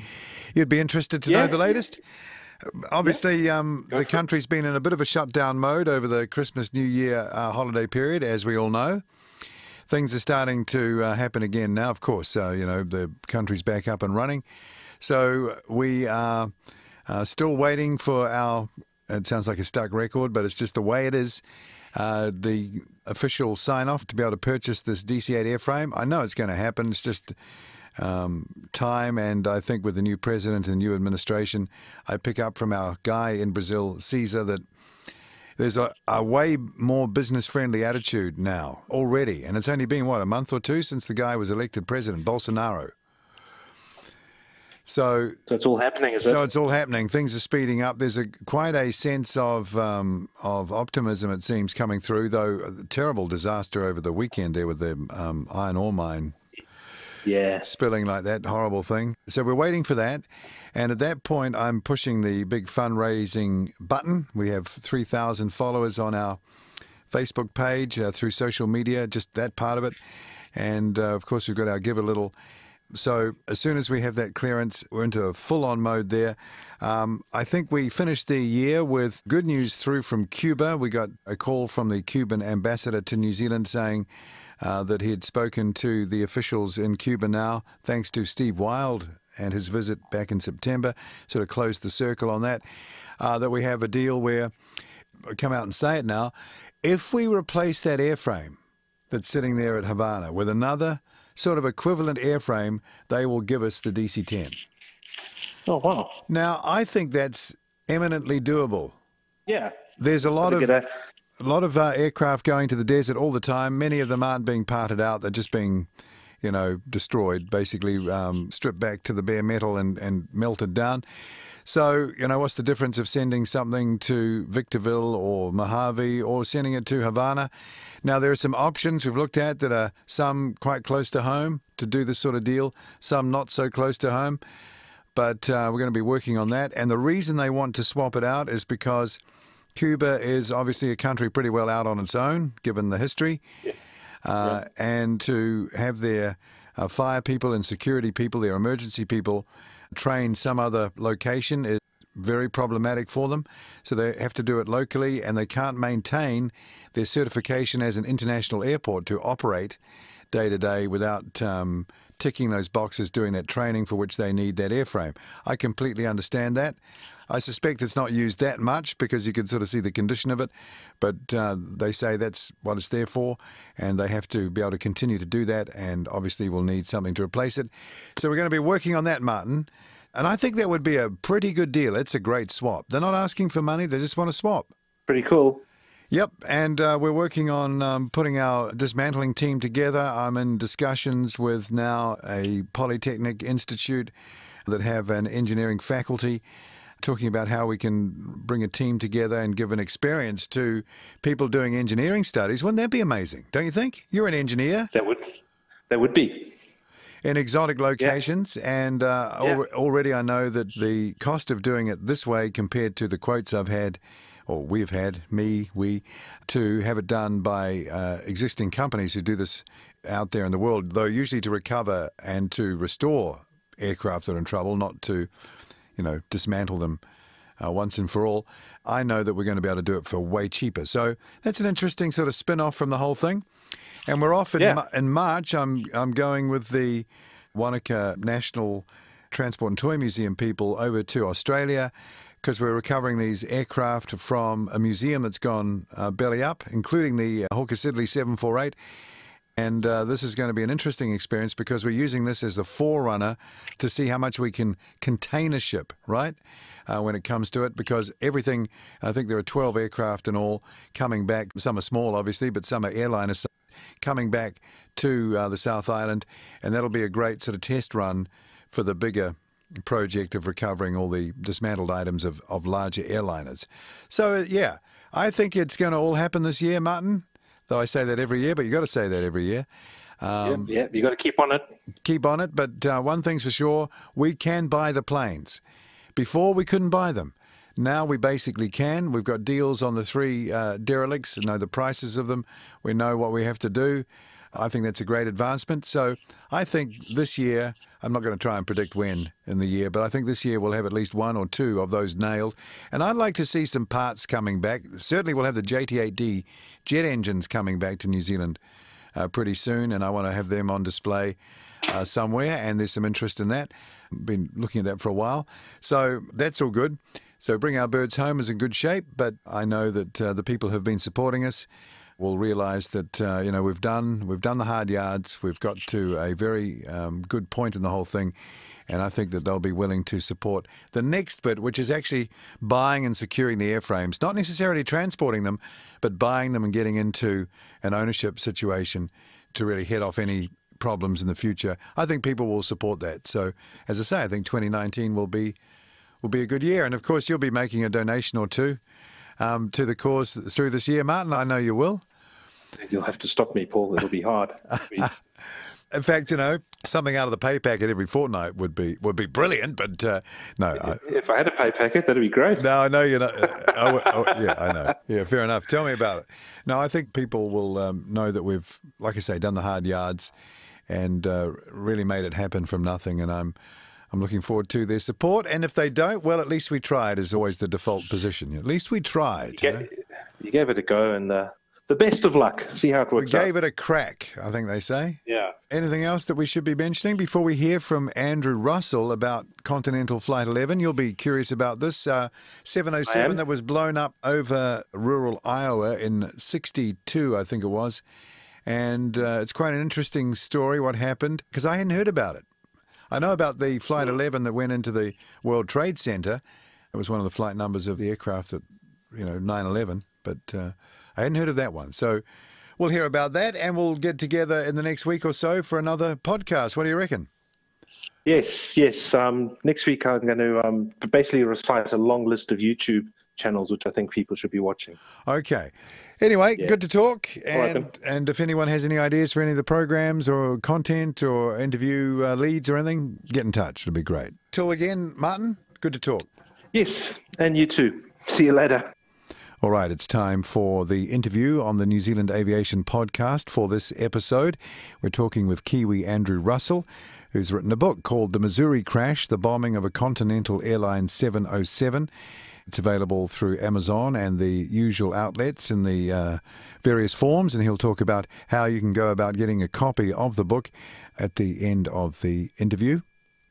interested to know the latest. Obviously, the country's been in a bit of a shutdown mode over the Christmas, New Year holiday period, as we all know. Things are starting to happen again now, of course. The country's back up and running. So we are still waiting for our, it sounds like a stuck record, but it's just the way it is, the official sign-off to be able to purchase this DC-8 airframe. I know it's going to happen. It's just time, and I think with the new president and new administration, I pick up from our guy in Brazil, Caesar, that there's a way more business-friendly attitude now already, and it's only been, a month or two since the guy was elected president, Bolsonaro. So it's all happening, is it? So it's all happening. Things are speeding up. There's quite a sense of optimism, it seems, coming through, though a terrible disaster over the weekend there with the iron ore mine spilling like that, horrible thing. So we're waiting for that. And at that point, I'm pushing the big fundraising button. We have 3,000 followers on our Facebook page through social media, just that part of it. And, of course, we've got our Give a Little. So as soon as we have that clearance, we're into a full-on mode there. I think we finished the year with good news through from Cuba. We got a call from the Cuban ambassador to New Zealand saying that he had spoken to the officials in Cuba now, thanks to Steve Wild and his visit back in September, sort of closed the circle on that, that we have a deal where, I'll come out and say it now, if we replace that airframe that's sitting there at Havana with another sort of equivalent airframe, they will give us the DC-10. Oh, wow. Now, I think that's eminently doable. Yeah. There's a lot of aircraft going to the desert all the time. Many of them aren't being parted out. They're just being, destroyed, basically stripped back to the bare metal and melted down. So, what's the difference of sending something to Victorville or Mojave or sending it to Havana? Now, there are some options we've looked at that are some quite close to home to do this sort of deal, some not so close to home. But we're going to be working on that. And the reason they want to swap it out is because Cuba is obviously a country pretty well out on its own, given the history. And to have their fire people and security people, their emergency people, train some other location is very problematic for them. So they have to do it locally, and they can't maintain their certification as an international airport to operate day to day without ticking those boxes, doing that training for which they need that airframe. I completely understand that. I suspect it's not used that much because you can sort of see the condition of it, but they say that's what it's there for, and they have to be able to continue to do that, and obviously we'll need something to replace it. So we're going to be working on that, Martin, and I think that would be a pretty good deal. It's a great swap. They're not asking for money, they just want to swap. Pretty cool. Yep, and we're working on putting our dismantling team together. I'm in discussions with now a Polytechnic Institute that have an engineering faculty, talking about how we can bring a team together and give an experience to people doing engineering studies. Wouldn't that be amazing, don't you think? You're an engineer. That would be. In exotic locations, and already I know that the cost of doing it this way compared to the quotes I've had, or we've had, we, to have it done by existing companies who do this out there in the world, though usually to recover and to restore aircraft that are in trouble, not to, dismantle them once and for all. I know that we're going to be able to do it for way cheaper. So that's an interesting sort of spin-off from the whole thing. And we're off in March. I'm going with the Wanaka National Transport and Toy Museum people over to Australia because we're recovering these aircraft from a museum that's gone belly up, including the Hawker Siddeley 748. And this is going to be an interesting experience because we're using this as a forerunner to see how much we can container ship, right, when it comes to it. Because everything, I think there are 12 aircraft in all coming back. Some are small, obviously, but some are airliners coming back to the South Island. And that'll be a great sort of test run for the bigger project of recovering all the dismantled items of larger airliners. So, yeah, I think it's going to all happen this year, Martin. Though I say that every year, but you got to say that every year. You got to keep on it. Keep on it, but one thing's for sure, we can buy the planes. Before, we couldn't buy them. Now we basically can. We've got deals on the 3 derelicts, know the prices of them. We know what we have to do. I think that's a great advancement. So I think this year, I'm not going to try and predict when in the year, but I think this year we'll have at least 1 or 2 of those nailed. And I'd like to see some parts coming back. Certainly we'll have the JT8D jet engines coming back to New Zealand pretty soon, and I want to have them on display somewhere, and there's some interest in that. Been looking at that for a while. So that's all good. So Bring Our Birds Home is in good shape, but I know that the people who have been supporting us will realise that we've done the hard yards. We've got to a very good point in the whole thing, and I think that they'll be willing to support the next bit, which is actually buying and securing the airframes, not necessarily transporting them, but buying them and getting into an ownership situation to really head off any problems in the future. I think people will support that. So, as I say, I think 2019 will be a good year, and of course you'll be making a donation or two to the cause through this year, Martin. I know you will. You'll have to stop me, Paul. It'll be hard. In fact, something out of the pay packet every fortnight would be brilliant. But no, if I had a pay packet, that'd be great. No, I know you're not. Yeah, I know. Yeah, fair enough. Tell me about it. No, I think people will know that we've, like I say, done the hard yards and really made it happen from nothing. And I'm looking forward to their support. And if they don't, well, at least we tried is always the default position. At least we tried. You gave it a go, and the best of luck. See how it works out. We gave it a crack, I think they say. Yeah. Anything else that we should be mentioning before we hear from Andrew Russell about Continental Flight 11? You'll be curious about this 707 that was blown up over rural Iowa in '62, I think it was. And it's quite an interesting story, what happened, because I hadn't heard about it. I know about the Flight 11 that went into the World Trade Center. It was one of the flight numbers of the aircraft at, 9/11, but I hadn't heard of that one. So we'll hear about that, and we'll get together in the next week or so for another podcast. What do you reckon? Yes. Next week I'm going to basically recite a long list of YouTube channels, which I think people should be watching. Okay. Anyway, Good to talk. And if anyone has any ideas for any of the programs or content or interview leads or anything, get in touch. It'll be great. Till again, Martin, good to talk. Yes, and you too. See you later. All right, it's time for the interview on the New Zealand Aviation podcast for this episode. We're talking with Kiwi Andrew Russell, who's written a book called The Missouri Crash, The Bombing of a Continental Airline 707. It's available through Amazon and the usual outlets in the various forms, and he'll talk about how you can go about getting a copy of the book at the end of the interview.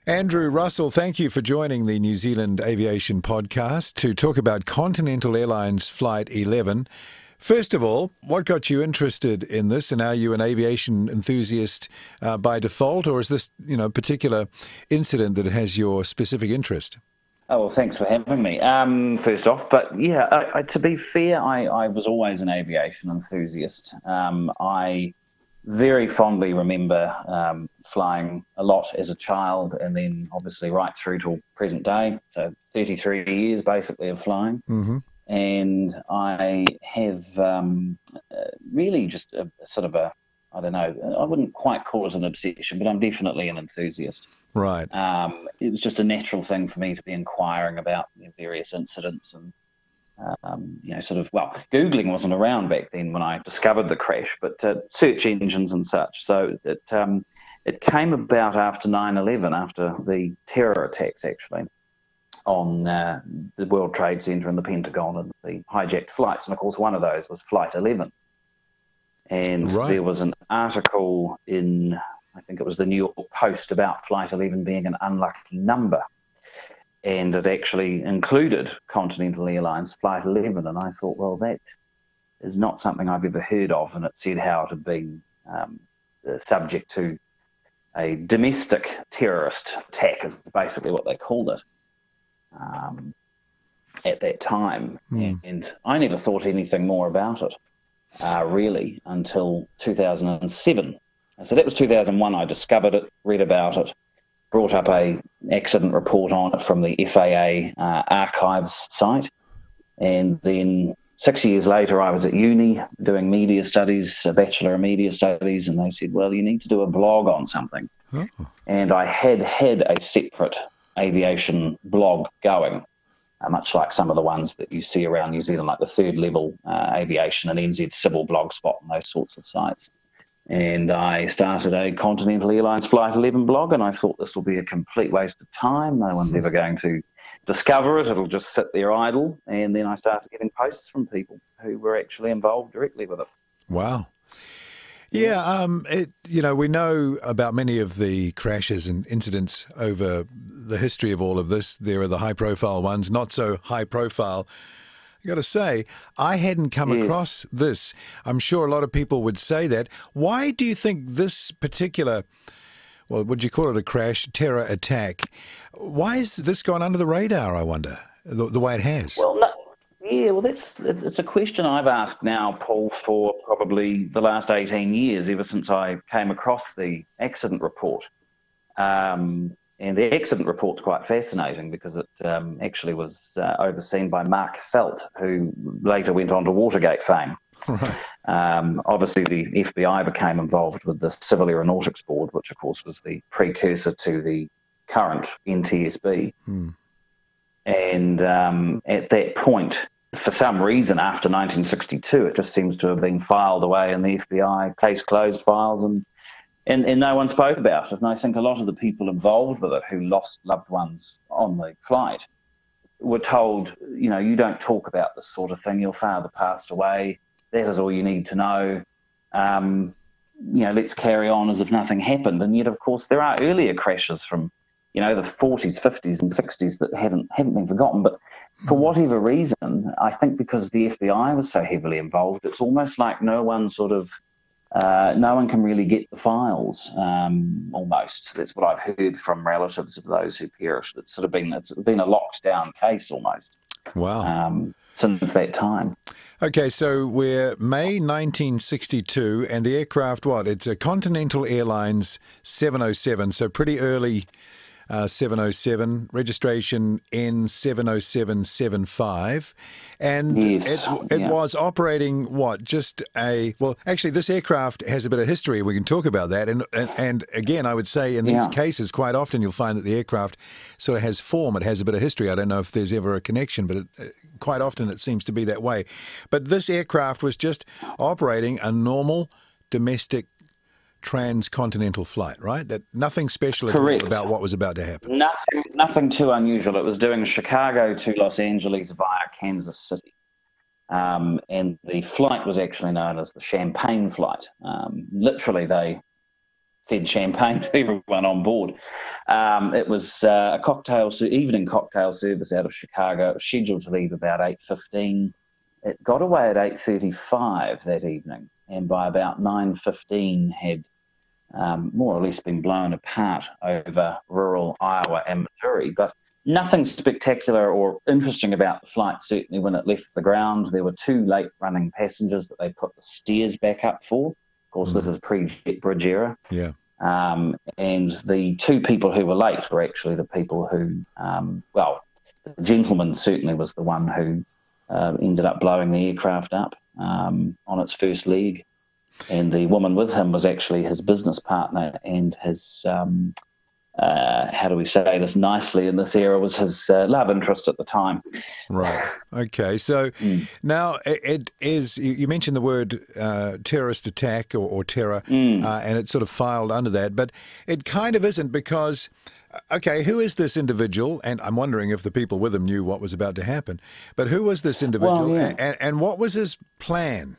Andrew Russell, thank you for joining the New Zealand Aviation podcast to talk about Continental Airlines Flight 11. First of all, what got you interested in this, and are you an aviation enthusiast by default, or is this, a particular incident that has your specific interest? Oh, well, thanks for having me. First off, but yeah, to be fair, I was always an aviation enthusiast. I very fondly remember flying a lot as a child, and then obviously right through till present day. So 33 years basically of flying. Mm-hmm. And I have really just a sort of a, I don't know, I wouldn't quite call it an obsession, but I'm definitely an enthusiast. Right. It was just a natural thing for me to be inquiring about various incidents and, sort of, well, Googling wasn't around back then when I discovered the crash, but search engines and such. So it came about after 9/11, after the terror attacks, actually, on the World Trade Center and the Pentagon and the hijacked flights. And, of course, one of those was Flight 11. And there was an article in, I think it was the New York Post, about Flight 11 being an unlucky number. And it actually included Continental Airlines Flight 11. And I thought, well, that is not something I've ever heard of. And it said how it had been subject to a domestic terrorist attack, is basically what they called it at that time. And I never thought anything more about it. Really, until 2007. So that was 2001. I discovered it, read about it, brought up a accident report on it from the FAA archives site. And then 6 years later, I was at uni doing media studies, a Bachelor of Media Studies, and they said, well, you need to do a blog on something. Oh. And I had a separate aviation blog going. Much like some of the ones that you see around New Zealand, like the Third Level Aviation and NZ Civil Blogspot and those sorts of sites. And I started a Continental Airlines Flight 11 blog, and I thought this will be a complete waste of time. No one's ever going to discover it. It'll just sit there idle. And then I started getting posts from people who were actually involved directly with it. Wow. Yeah, we know about many of the crashes and incidents over the history of all of this. There are the high-profile ones, not so high-profile. I got to say, I hadn't come across this. I'm sure a lot of people would say that. Why do you think this particular, well, would you call it a crash, terror attack, why has this gone under the radar, I wonder, the way it has? Well, no. Yeah, well, it's a question I've asked now, Paul, for probably the last 18 years, ever since I came across the accident report. And the accident report's quite fascinating because it actually was overseen by Mark Felt, who later went on to Watergate fame. Right. Obviously, the FBI became involved with the Civil Aeronautics Board, which, of course, was the precursor to the current NTSB. And at that point, for some reason, after 1962, it just seems to have been filed away in the FBI case closed files, and no one spoke about it. And I think a lot of the people involved with it who lost loved ones on the flight were told, you don't talk about this sort of thing. Your father passed away. That is all you need to know. Let's carry on as if nothing happened. And yet, of course, there are earlier crashes from the 40s, 50s and 60s that haven't been forgotten. But for whatever reason, I think because the FBI was so heavily involved, it's almost like no one can really get the files, almost. That's what I've heard from relatives of those who perished. It's been a locked down case almost. Wow. Since that time. Okay, so we're May 1962, and the aircraft, it's a Continental Airlines 707, so pretty early 707, registration N70775, and it was operating actually this aircraft has a bit of history. We can talk about that, and again, I would say in these cases, quite often you'll find that the aircraft sort of has form. It has a bit of history. I don't know if there's ever a connection, but quite often it seems to be that way. But this aircraft was just operating a normal domestic transcontinental flight, right? That nothing special about what was about to happen. Nothing too unusual. It was doing Chicago to Los Angeles via Kansas City. And the flight was actually known as the Champagne flight. Literally, they fed champagne to everyone on board. It was a evening cocktail service out of Chicago. It was scheduled to leave about 8:15. It got away at 8:35 that evening, and by about 9:15 had more or less been blown apart over rural Iowa and Missouri. But nothing spectacular or interesting about the flight, certainly when it left the ground. There were 2 late-running passengers that they put the stairs back up for. Of course, this is pre-jet bridge era. Yeah. And the 2 people who were late were actually the people who, well, the gentleman certainly was the one who ended up blowing the aircraft up on its first leg. And the woman with him was actually his business partner, and his, how do we say this nicely in this era, was his love interest at the time. Right. Okay. So now it is, you mentioned the word terrorist attack or terror, and it sort of filed under that, but it kind of isn't because, okay, who is this individual? And I'm wondering if the people with him knew what was about to happen, but who was this individual, and what was his plan?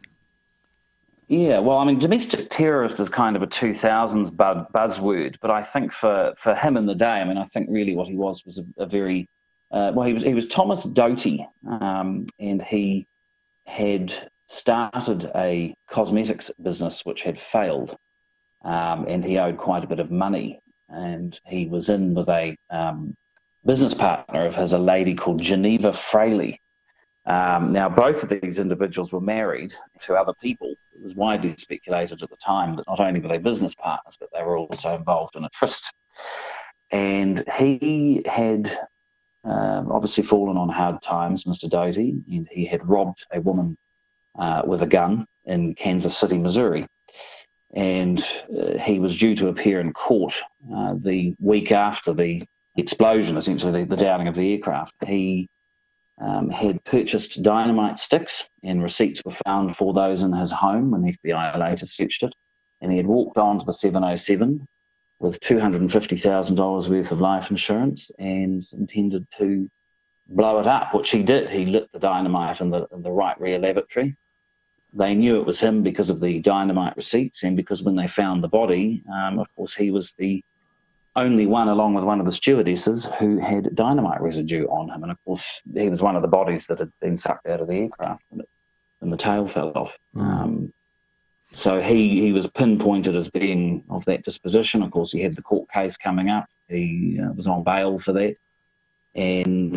Yeah, well, I mean, domestic terrorist is kind of a 2000s buzzword, but I think for him in the day, I mean, I think really what he was a very, well, he was Thomas Doty, and he had started a cosmetics business which had failed, and he owed quite a bit of money, and he was in with a business partner of his, a lady called Geneva Fraley. Now, both of these individuals were married to other people. It was widely speculated at the time that not only were they business partners, but they were also involved in a tryst. And he had obviously fallen on hard times, Mr. Doty, and he had robbed a woman with a gun in Kansas City, Missouri. And he was due to appear in court the week after the explosion, essentially the downing of the aircraft. He had purchased dynamite sticks, and receipts were found for those in his home when the FBI later searched it. And he had walked on to the 707 with $250,000 worth of life insurance and intended to blow it up, which he did. He lit the dynamite in the right rear lavatory. They knew it was him because of the dynamite receipts, and because when they found the body, of course, he was the only one, along with one of the stewardesses, who had dynamite residue on him. And of course, he was one of the bodies that had been sucked out of the aircraft and the tail fell off. So he was pinpointed as being of that disposition. Of course, he had the court case coming up. He was on bail for that. And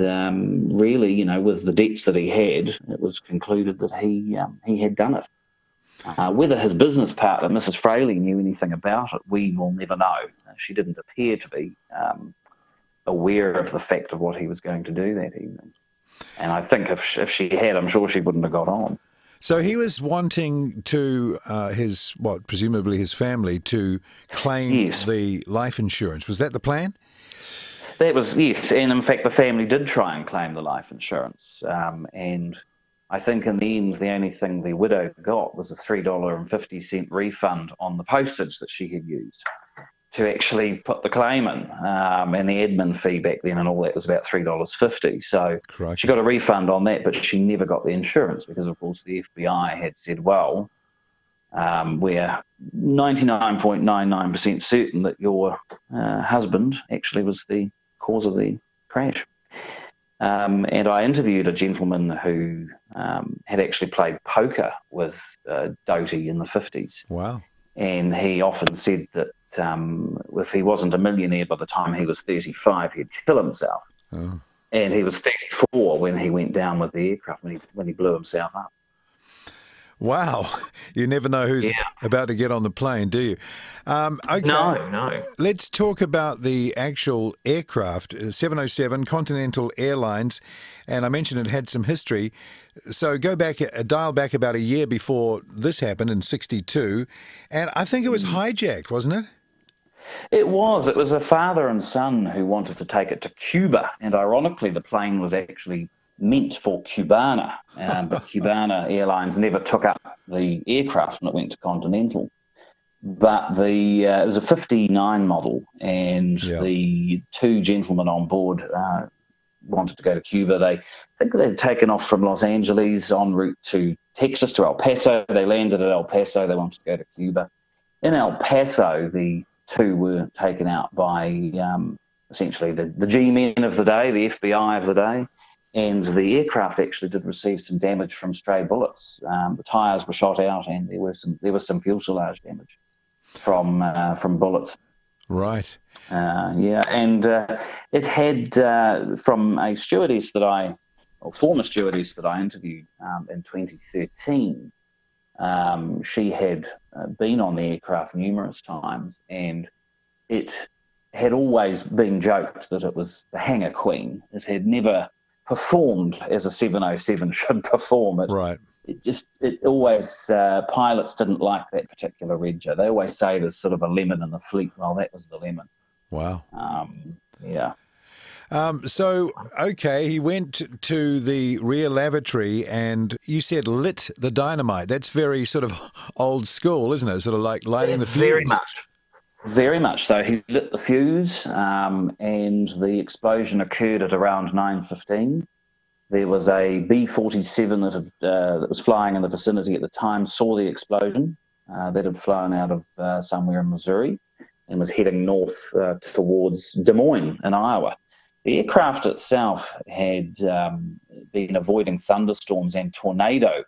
really, you know, with the debts that he had, it was concluded that he had done it. Whether his business partner, Mrs. Fraley, knew anything about it, we will never know. She didn't appear to be aware of the fact of what he was going to do that evening. And I think if she had, I'm sure she wouldn't have got on. So he was wanting to presumably his family, to claim the life insurance. Was that the plan? That was, yes. And in fact, the family did try and claim the life insurance. And I think in the end, the only thing the widow got was a $3.50 refund on the postage that she had used to actually put the claim in. And the admin fee back then and all that was about $3.50. So she got a refund on that, but she never got the insurance because, of course, the FBI had said, well, we're 99.99% certain that your husband actually was the cause of the crash. And I interviewed a gentleman who had actually played poker with Doty in the 50s. Wow. And he often said that if he wasn't a millionaire by the time he was 35, he'd kill himself. Oh. And he was 34 when he went down with the aircraft, when he blew himself up. Wow. You never know who's about to get on the plane, do you? Okay. No. Let's talk about the actual aircraft, 707 Continental Airlines, and I mentioned it had some history. So dial back about a year before this happened in 1962, and I think it was hijacked, wasn't it? It was. It was a father and son who wanted to take it to Cuba, and ironically, the plane was actually meant for Cubana, but Cubana Airlines never took up the aircraft when it went to Continental. But it was a 59 model, and the 2 gentlemen on board wanted to go to Cuba. I think they'd taken off from Los Angeles en route to Texas, to El Paso. They landed at El Paso. They wanted to go to Cuba. In El Paso, the 2 were taken out by essentially the G-men of the day, the FBI of the day. And the aircraft actually did receive some damage from stray bullets. The tyres were shot out, and there was some fuselage damage from bullets. Right. And it had, from a stewardess former stewardess that I interviewed in 2013, she had been on the aircraft numerous times, and it had always been joked that it was the hangar queen. It had never performed as a 707 should perform. Right. It always, pilots didn't like that particular Regger. They always say there's sort of a lemon in the fleet. Well, that was the lemon. Wow. Yeah. So, okay, he went to the rear lavatory and you said lit the dynamite. That's very sort of old school, isn't it? Sort of like lighting the fuse. Very much. Very much so. He lit the fuse, and the explosion occurred at around 9:15. There was a B-47 that was flying in the vicinity at the time, saw the explosion that had flown out of somewhere in Missouri and was heading north towards Des Moines in Iowa. The aircraft itself had been avoiding thunderstorms and tornado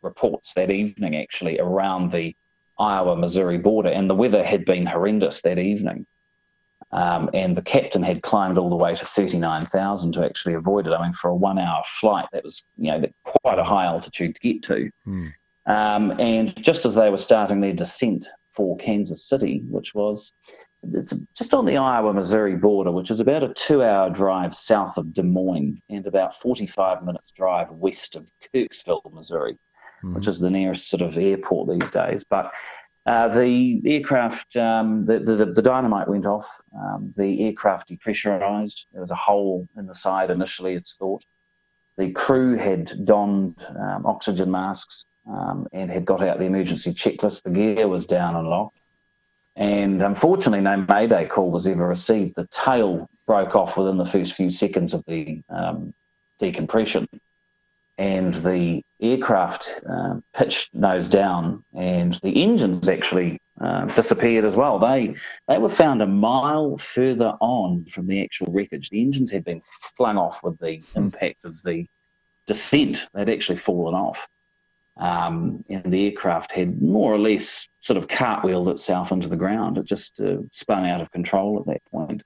reports that evening, actually, around the Iowa-Missouri border, and the weather had been horrendous that evening. And the captain had climbed all the way to 39,000 to actually avoid it. I mean, for a 1-hour flight, that was quite a high altitude to get to. And just as they were starting their descent for Kansas City, it's just on the Iowa-Missouri border, which is about a 2-hour drive south of Des Moines and about 45 minutes drive west of Kirksville, Missouri, which is the nearest sort of airport these days. But the aircraft, the dynamite went off. The aircraft depressurized. There was a hole in the side initially, it's thought. The crew had donned oxygen masks and had got out the emergency checklist. The gear was down and locked. And unfortunately, no Mayday call was ever received. The tail broke off within the first few seconds of the decompression. And the aircraft pitched nose down, and the engines actually disappeared as well. They were found a mile further on from the actual wreckage. The engines had been flung off with the impact of the descent. They'd actually fallen off. And the aircraft had more or less sort of cartwheeled itself into the ground. It just spun out of control at that point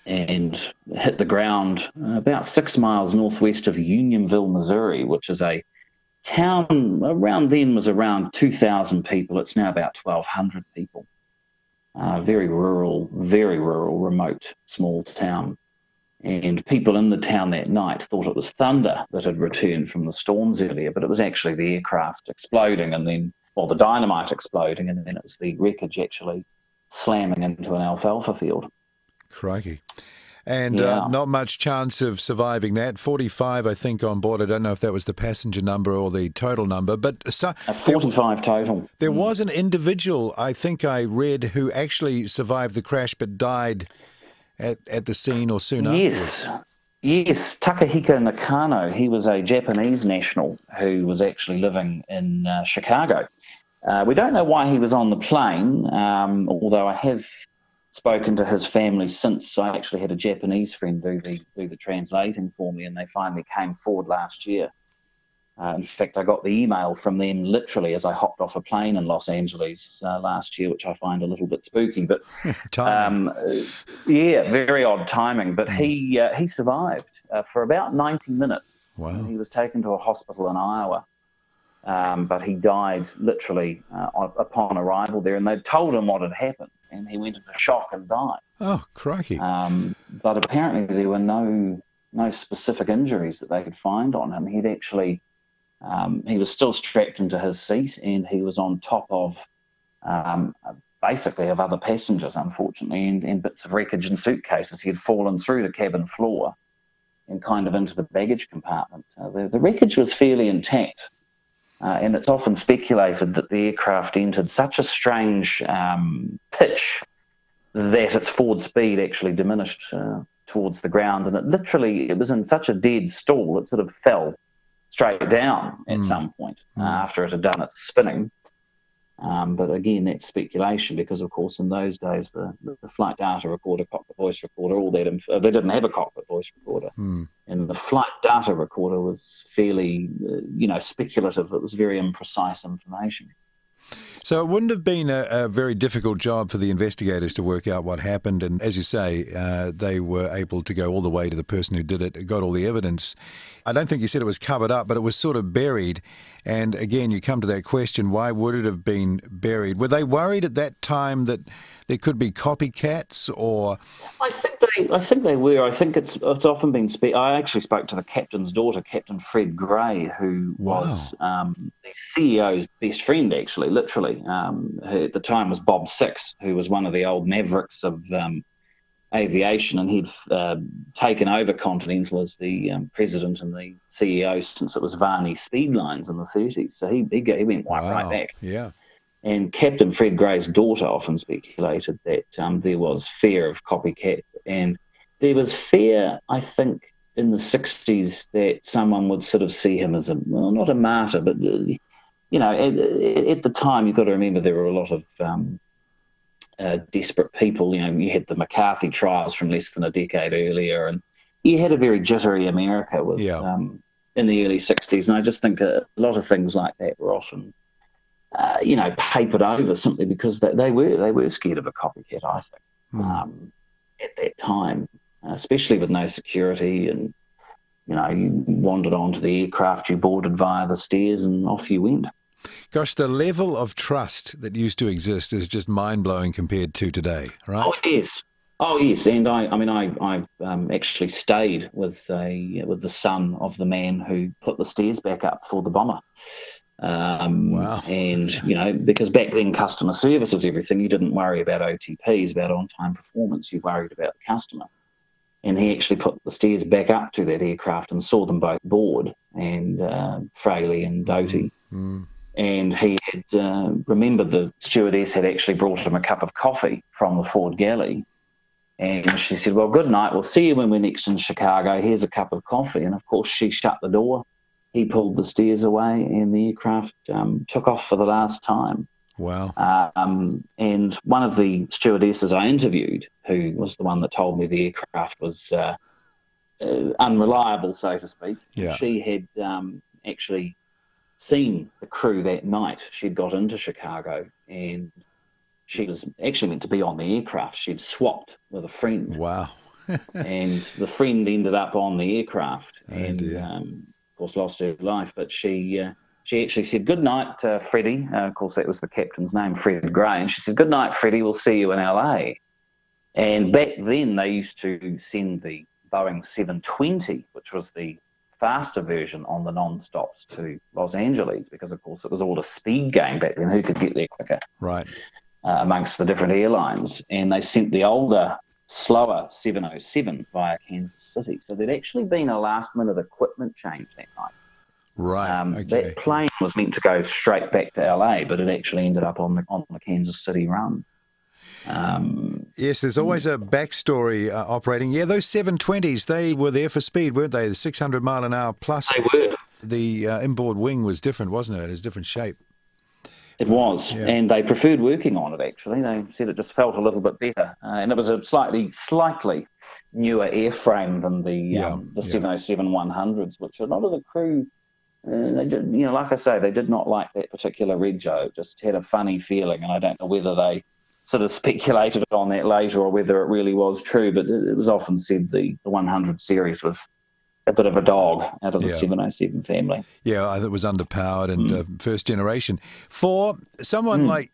and hit the ground about 6 miles northwest of Unionville, Missouri, which is a town around then was around 2,000 people. It's now about 1,200 people. Very rural, remote, small town. And people in the town that night thought it was thunder that had returned from the storms earlier, but it was actually the aircraft exploding and then, the dynamite exploding, and then it was the wreckage actually slamming into an alfalfa field. Crikey. And not much chance of surviving that. 45, I think, on board. I don't know if that was the passenger number or the total number, but 45 total. There was an individual, I think I read, who actually survived the crash but died at the scene or soon afterwards. Yes, Takahiko Nakano. He was a Japanese national who was actually living in Chicago. We don't know why he was on the plane, although I have spoken to his family since. I actually had a Japanese friend do the translating for me, and they finally came forward last year. In fact, I got the email from them literally as I hopped off a plane in Los Angeles last year, which I find a little bit spooky. But very odd timing. But he survived for about 90 minutes. Wow. He was taken to a hospital in Iowa, but he died literally upon arrival there, and they'd told him what had happened, and he went into shock and died. Oh, crikey! But apparently there were no specific injuries that they could find on him. He'd actually he was still strapped into his seat, and he was on top of basically of other passengers, unfortunately, and bits of wreckage and suitcases. He had fallen through the cabin floor and kind of into the baggage compartment. The wreckage was fairly intact, and it's often speculated that the aircraft entered such a strange pitch that its forward speed actually diminished towards the ground, and it was in such a dead stall, it sort of fell straight down at some point after it had done its spinning. But again, that's speculation because, of course, in those days, the flight data recorder, cockpit voice recorder, all that, they didn't have a cockpit voice recorder. And the flight data recorder was fairly, speculative. It was very imprecise information. So it wouldn't have been a very difficult job for the investigators to work out what happened. And as you say, they were able to go all the way to the person who did it, got all the evidence. I don't think you said it was covered up, but it was sort of buried. And again, you come to that question, why would it have been buried? Were they worried at that time that there could be copycats, or? I think they were. I think it's often been. I actually spoke to the captain's daughter, Captain Fred Gray, who was the CEO's best friend, actually, literally. Who at the time was Bob Six, who was one of the old mavericks of aviation, and he'd taken over Continental as the president and the CEO since it was Varney Speedlines in the 30s. So he went right back. Yeah. And Captain Fred Gray's daughter often speculated that there was fear of copycat, and there was fear, I think, in the 60s that someone would sort of see him as not a martyr, but you know, at the time you've got to remember there were a lot of desperate people. You know, you had the McCarthy trials from less than a decade earlier, and you had a very jittery America with in the early 60s, and I just think a lot of things like that were often you know, papered over simply because they were scared of a copycat, I think, at that time, especially with no security, and you know, you wandered onto the aircraft, you boarded via the stairs, and off you went. Gosh, the level of trust that used to exist is just mind-blowing compared to today, right? Oh yes, and I actually stayed with the son of the man who put the stairs back up for the bomber. And, you know, because back then customer service was everything. You didn't worry about OTPs, about on-time performance. You worried about the customer. And he actually put the stairs back up to that aircraft and saw them both board, and Fraley and Doty. And he had remembered the stewardess had actually brought him a cup of coffee from the Ford galley. And she said, well, good night. We'll see you when we're next in Chicago. Here's a cup of coffee. And, of course, she shut the door. He pulled the stairs away, and the aircraft took off for the last time. Wow. And one of the stewardesses I interviewed, who was the one that told me the aircraft was unreliable, so to speak, she had actually seen the crew that night. She'd got into Chicago, and she was actually meant to be on the aircraft. She'd swapped with a friend. Wow. And the friend ended up on the aircraft. Of course, lost her life, but she actually said, good night, Freddie. Of course, that was the captain's name, Fred Gray. And she said, good night, Freddie, we'll see you in LA. And back then, they used to send the Boeing 720, which was the faster version on the non-stops, to Los Angeles, because, of course, it was all a speed game back then. Who could get there quicker? Right. Amongst the different airlines. And they sent the older, slower 707 via Kansas City. So there'd actually been a last-minute equipment change that night. Right. That plane was meant to go straight back to LA, but it actually ended up on the Kansas City run. Yes, there's always a backstory operating. Yeah, those 720s, they were there for speed, weren't they? The 600 mile an hour plus. They were. The inboard wing was different, wasn't it? It was a different shape. It was, and they preferred working on it, actually. They said it just felt a little bit better. And it was a slightly newer airframe than the 707-100s, which a lot of the crew, they did, you know, like I say, they did not like that particular rego. It just had a funny feeling, and I don't know whether they sort of speculated on that later or whether it really was true, but it was often said the 100 series was a bit of a dog out of the 707 family. Yeah, it was underpowered and first generation. For someone like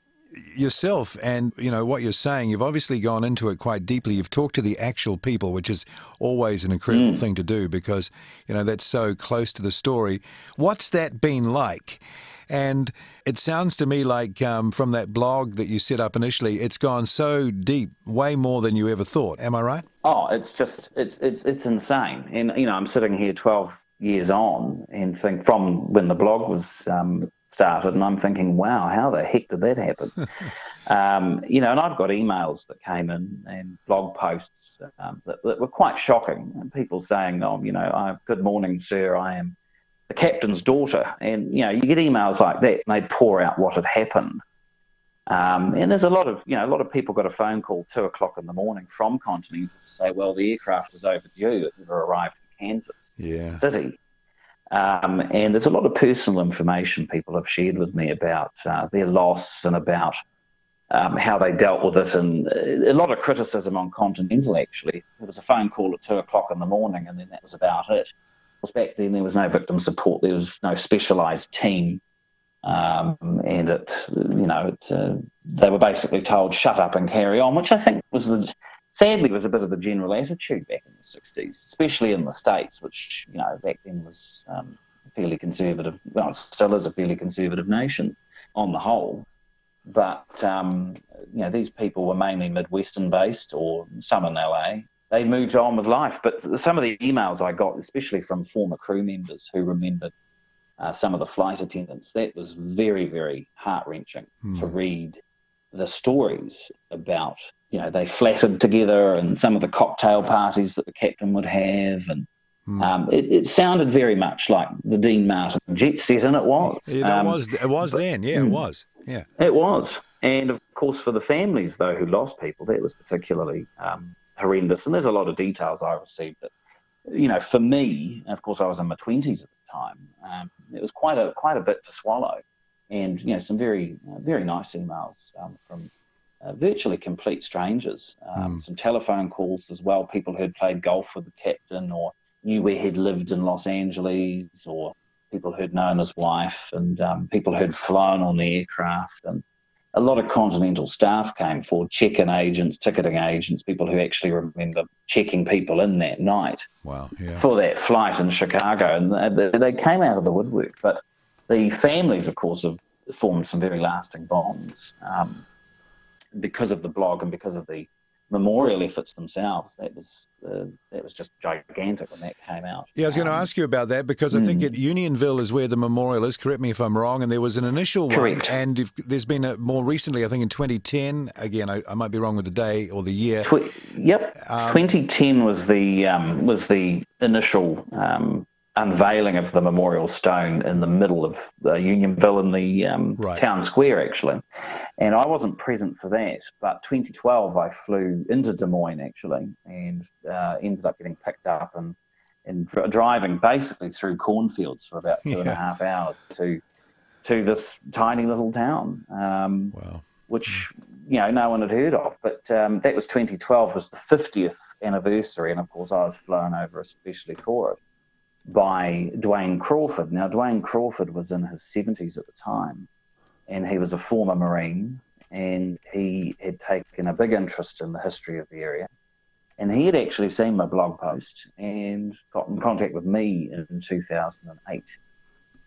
yourself and, you know, what you're saying, you've obviously gone into it quite deeply. You've talked to the actual people, which is always an incredible thing to do because, you know, that's so close to the story. What's that been like? And it sounds to me like from that blog that you set up initially, it's gone so deep, way more than you ever thought. Am I right? Oh, it's just, it's insane. And, you know, I'm sitting here 12 years on and think from when the blog was started, and I'm thinking, wow, how the heck did that happen? You know, and I've got emails that came in and blog posts that were quite shocking. And people saying, oh, you know, good morning, sir, I am the captain's daughter. And, you know, you get emails like that and they'd pour out what had happened. And there's a lot of people got a phone call 2 o'clock in the morning from Continental to say, well, the aircraft is overdue. It never arrived in Kansas City. And there's a lot of personal information people have shared with me about their loss and about how they dealt with it, and a lot of criticism on Continental, actually. There was a phone call at 2 o'clock in the morning, and then that was about it. Back then, there was no victim support. There was no specialised team. And they were basically told, shut up and carry on, which I think sadly was a bit of the general attitude back in the 60s, especially in the States, which, back then was fairly conservative. Well, it still is a fairly conservative nation on the whole. But, these people were mainly Midwestern based, or some in LA. They moved on with life. But some of the emails I got, especially from former crew members who remembered some of the flight attendants, that was very, very heart-wrenching to read the stories about, they flattered together and some of the cocktail parties that the captain would have. And it sounded very much like the Dean Martin jet set, and it was. It was then, yeah, it was. Yeah, it was. And of course, for the families, though, who lost people, that was particularly horrendous. And there's a lot of details I received that, for me, and of course, I was in my 20s at the time, it was quite a bit to swallow. And, some very, very nice emails from virtually complete strangers, some telephone calls as well, people who'd played golf with the captain or knew where he'd lived in Los Angeles, or people who'd known his wife, and people who'd flown on the aircraft. And a lot of Continental staff came forward, check-in agents, ticketing agents, people who actually remember checking people in that night for that flight in Chicago. And they came out of the woodwork. But the families, of course, have formed some very lasting bonds because of the blog and because of the memorial efforts themselves. That was just gigantic when that came out. Yeah, I was going to ask you about that, because I think at Unionville is where the memorial is. Correct me if I'm wrong. And there was an initial one, and there's been more recently, I think in 2010. Again, I might be wrong with the day or the year. 2010 was the initial unveiling of the memorial stone in the middle of Unionville in the town square, actually. And I wasn't present for that, but 2012 I flew into Des Moines, actually, and ended up getting picked up and driving basically through cornfields for about 2.5 hours to this tiny little town, which no one had heard of. But that was 2012, was the 50th anniversary, and of course I was flown over especially for it by Dwayne Crawford. Now, Dwayne Crawford was in his 70s at the time, and he was a former Marine, and he had taken a big interest in the history of the area. And he had actually seen my blog post and got in contact with me in 2008.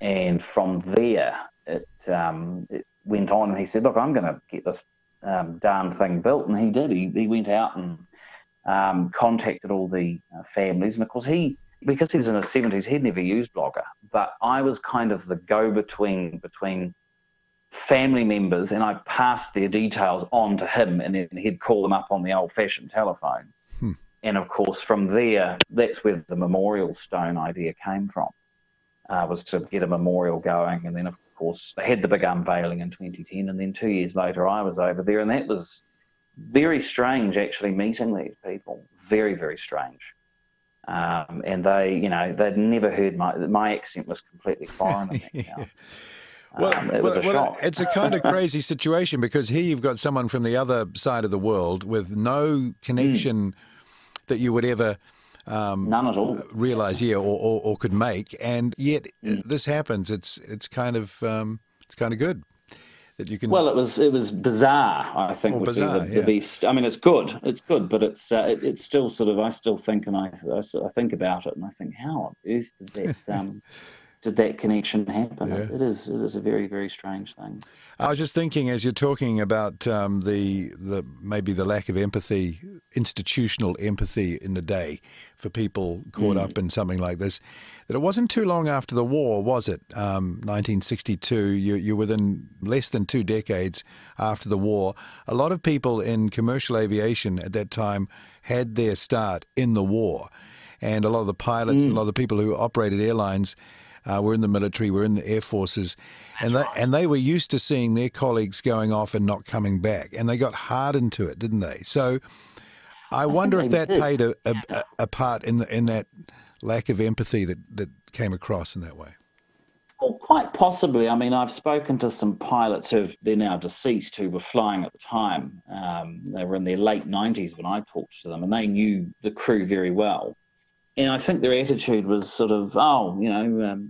And from there, it went on, and he said, look, I'm going to get this darn thing built. And he did. He went out and contacted all the families. And of course, because he was in his 70s, he'd never used Blogger, but I was kind of the go-between between family members, and I passed their details on to him, and then he'd call them up on the old-fashioned telephone. And of course, from there, that's where the memorial stone idea came from, was to get a memorial going. And then, of course, they had the big unveiling in 2010, and then 2 years later, I was over there, and that was very strange, actually, meeting these people. Very, very strange. And they'd never heard my accent was completely foreign. It was a shock. It's a kind of crazy situation, because here you've got someone from the other side of the world with no connection that you would ever none at all realize or could make, and yet this happens. It's kind of good. That you can... Well, it was bizarre. I think would be the best. I mean, it's good, but it's still sort of. I still think, and I think about it, and I think, how on earth did that connection happen? Yeah. It is a very, very strange thing. I was just thinking, as you're talking about the maybe the lack of empathy, institutional empathy in the day for people caught up in something like this, that it wasn't too long after the war, was it? 1962, you're within less than 2 decades after the war. A lot of people in commercial aviation at that time had their start in the war. And a lot of the pilots, a lot of the people who operated airlines were in the military, were in the air forces, and they were used to seeing their colleagues going off and not coming back, and they got hardened to it, didn't they? So I wonder if that played a part in that lack of empathy that came across in that way? Well, quite possibly. I mean, I've spoken to some pilots they're now deceased who were flying at the time. They were in their late 90s when I talked to them, and they knew the crew very well. And I think their attitude was sort of,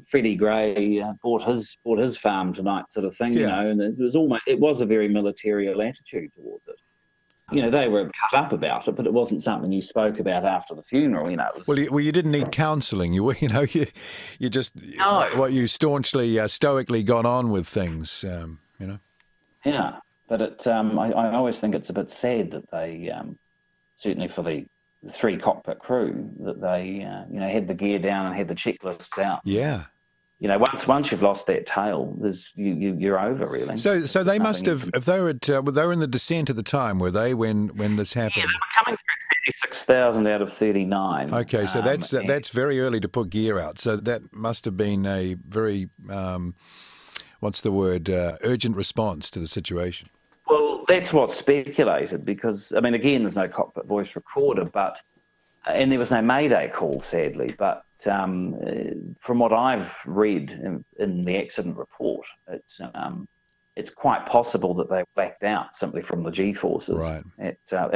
Freddie Gray bought his farm tonight, sort of thing, And it was a very militarial attitude towards it. They were cut up about it, but it wasn't something you spoke about after the funeral. Well, you didn't need counselling. You just you staunchly, stoically got on with things. Yeah, but I always think it's a bit sad that they, certainly for the 3 cockpit crew, that they had the gear down and had the checklists out. Yeah. Once you've lost that tail, you're over, really. So they must have, if they were they were in the descent at the time, were they, when this happened? Yeah, they were coming through 36,000 out of 39. Okay, so that's very early to put gear out. So that must have been a very, urgent response to the situation. Well, that's what's speculated because, I mean, again, there's no cockpit voice recorder, and there was no Mayday call, sadly, but from what I've read in the accident report, it's quite possible that they blacked out simply from the G-forces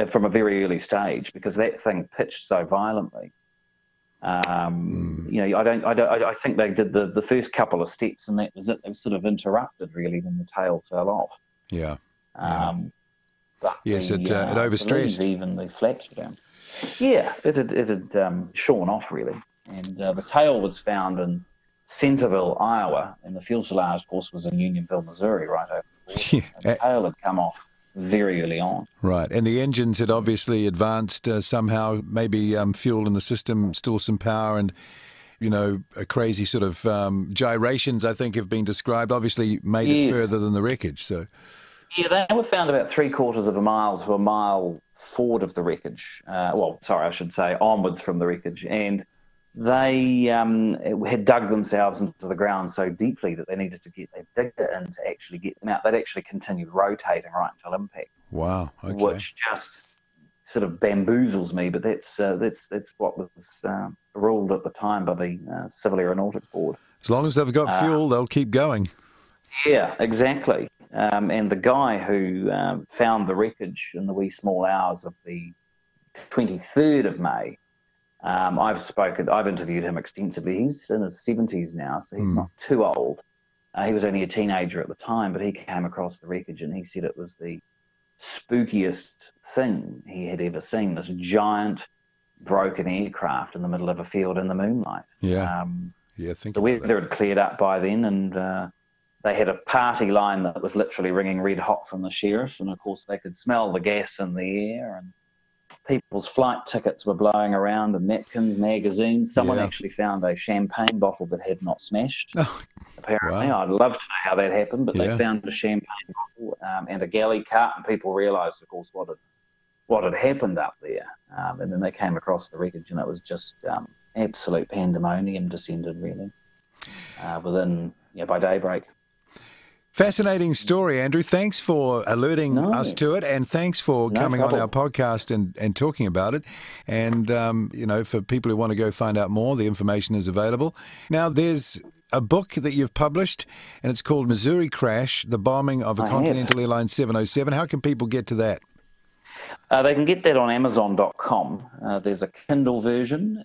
from a very early stage because that thing pitched so violently. I think they did the first couple of steps and that was it. They were sort of interrupted really when the tail fell off. Yeah. Yes, it overstressed. Even the flaps were down. Yeah, it had shorn off really. And the tail was found in Centerville, Iowa, and the fuselage, of course, was in Unionville, Missouri, right over the border. And the tail had come off very early on. Right, and the engines had obviously advanced somehow, maybe fuel in the system, still some power, and, a crazy sort of gyrations, I think, have been described, obviously made it further than the wreckage. So, yeah, they were found about 3/4 of a mile to a mile forward of the wreckage. I should say onwards from the wreckage. And they had dug themselves into the ground so deeply that they needed to get their digger in to actually get them out. They'd actually continued rotating right until impact. Wow. Okay. Which just sort of bamboozles me, but that's what was ruled at the time by the Civil Aeronautics Board. As long as they've got fuel, they'll keep going. Yeah, exactly. And the guy who found the wreckage in the wee small hours of the 23rd of May, I've interviewed him extensively. He's in his 70s now, so he's not too old. He was only a teenager at the time, but he came across the wreckage and he said it was the spookiest thing he had ever seen, this giant broken aircraft in the middle of a field in the moonlight. Yeah. The weather had cleared up by then, and they had a party line that was literally ringing red hot from the sheriff, and of course they could smell the gas in the air, and people's flight tickets were blowing around, and napkins, magazines. Someone actually found a champagne bottle that had not smashed. Apparently, I'd love to know how that happened, but they found a champagne bottle and a galley cut, and people realised, of course, what had happened up there. And then they came across the wreckage, and it was just absolute pandemonium descended, really, by daybreak. Fascinating story, Andrew. Thanks for alerting us to it, and thanks for coming on our podcast and talking about it. And, for people who want to go find out more, the information is available. Now, there's a book that you've published, and it's called Missouri Crash, The Bombing of a Continental Airline 707. How can people get to that? They can get that on Amazon.com. There's a Kindle version,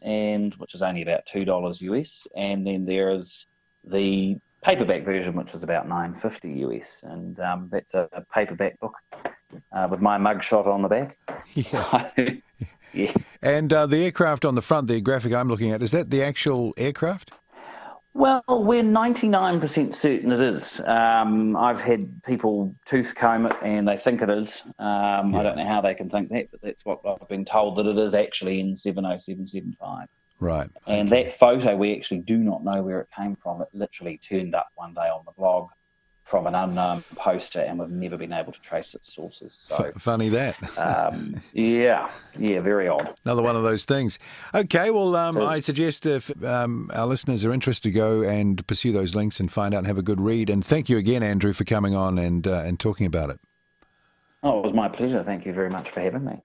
which is only about $2 US, and then there is the paperback version, which is about $9.50 US, and that's a paperback book with my mugshot on the back. Yeah. And the aircraft on the front, the graphic I'm looking at, is that the actual aircraft? Well, we're 99% certain it is. I've had people tooth comb it, and they think it is. I don't know how they can think that, but that's what I've been told, that it is actually in 70775. Right. And that photo, we actually do not know where it came from. It literally turned up one day on the blog from an unknown poster, and we've never been able to trace its sources. So funny that. Yeah, very odd. Another one of those things. Okay, well, I suggest if our listeners are interested, to go and pursue those links and find out and have a good read. And thank you again, Andrew, for coming on and talking about it. Oh, it was my pleasure. Thank you very much for having me.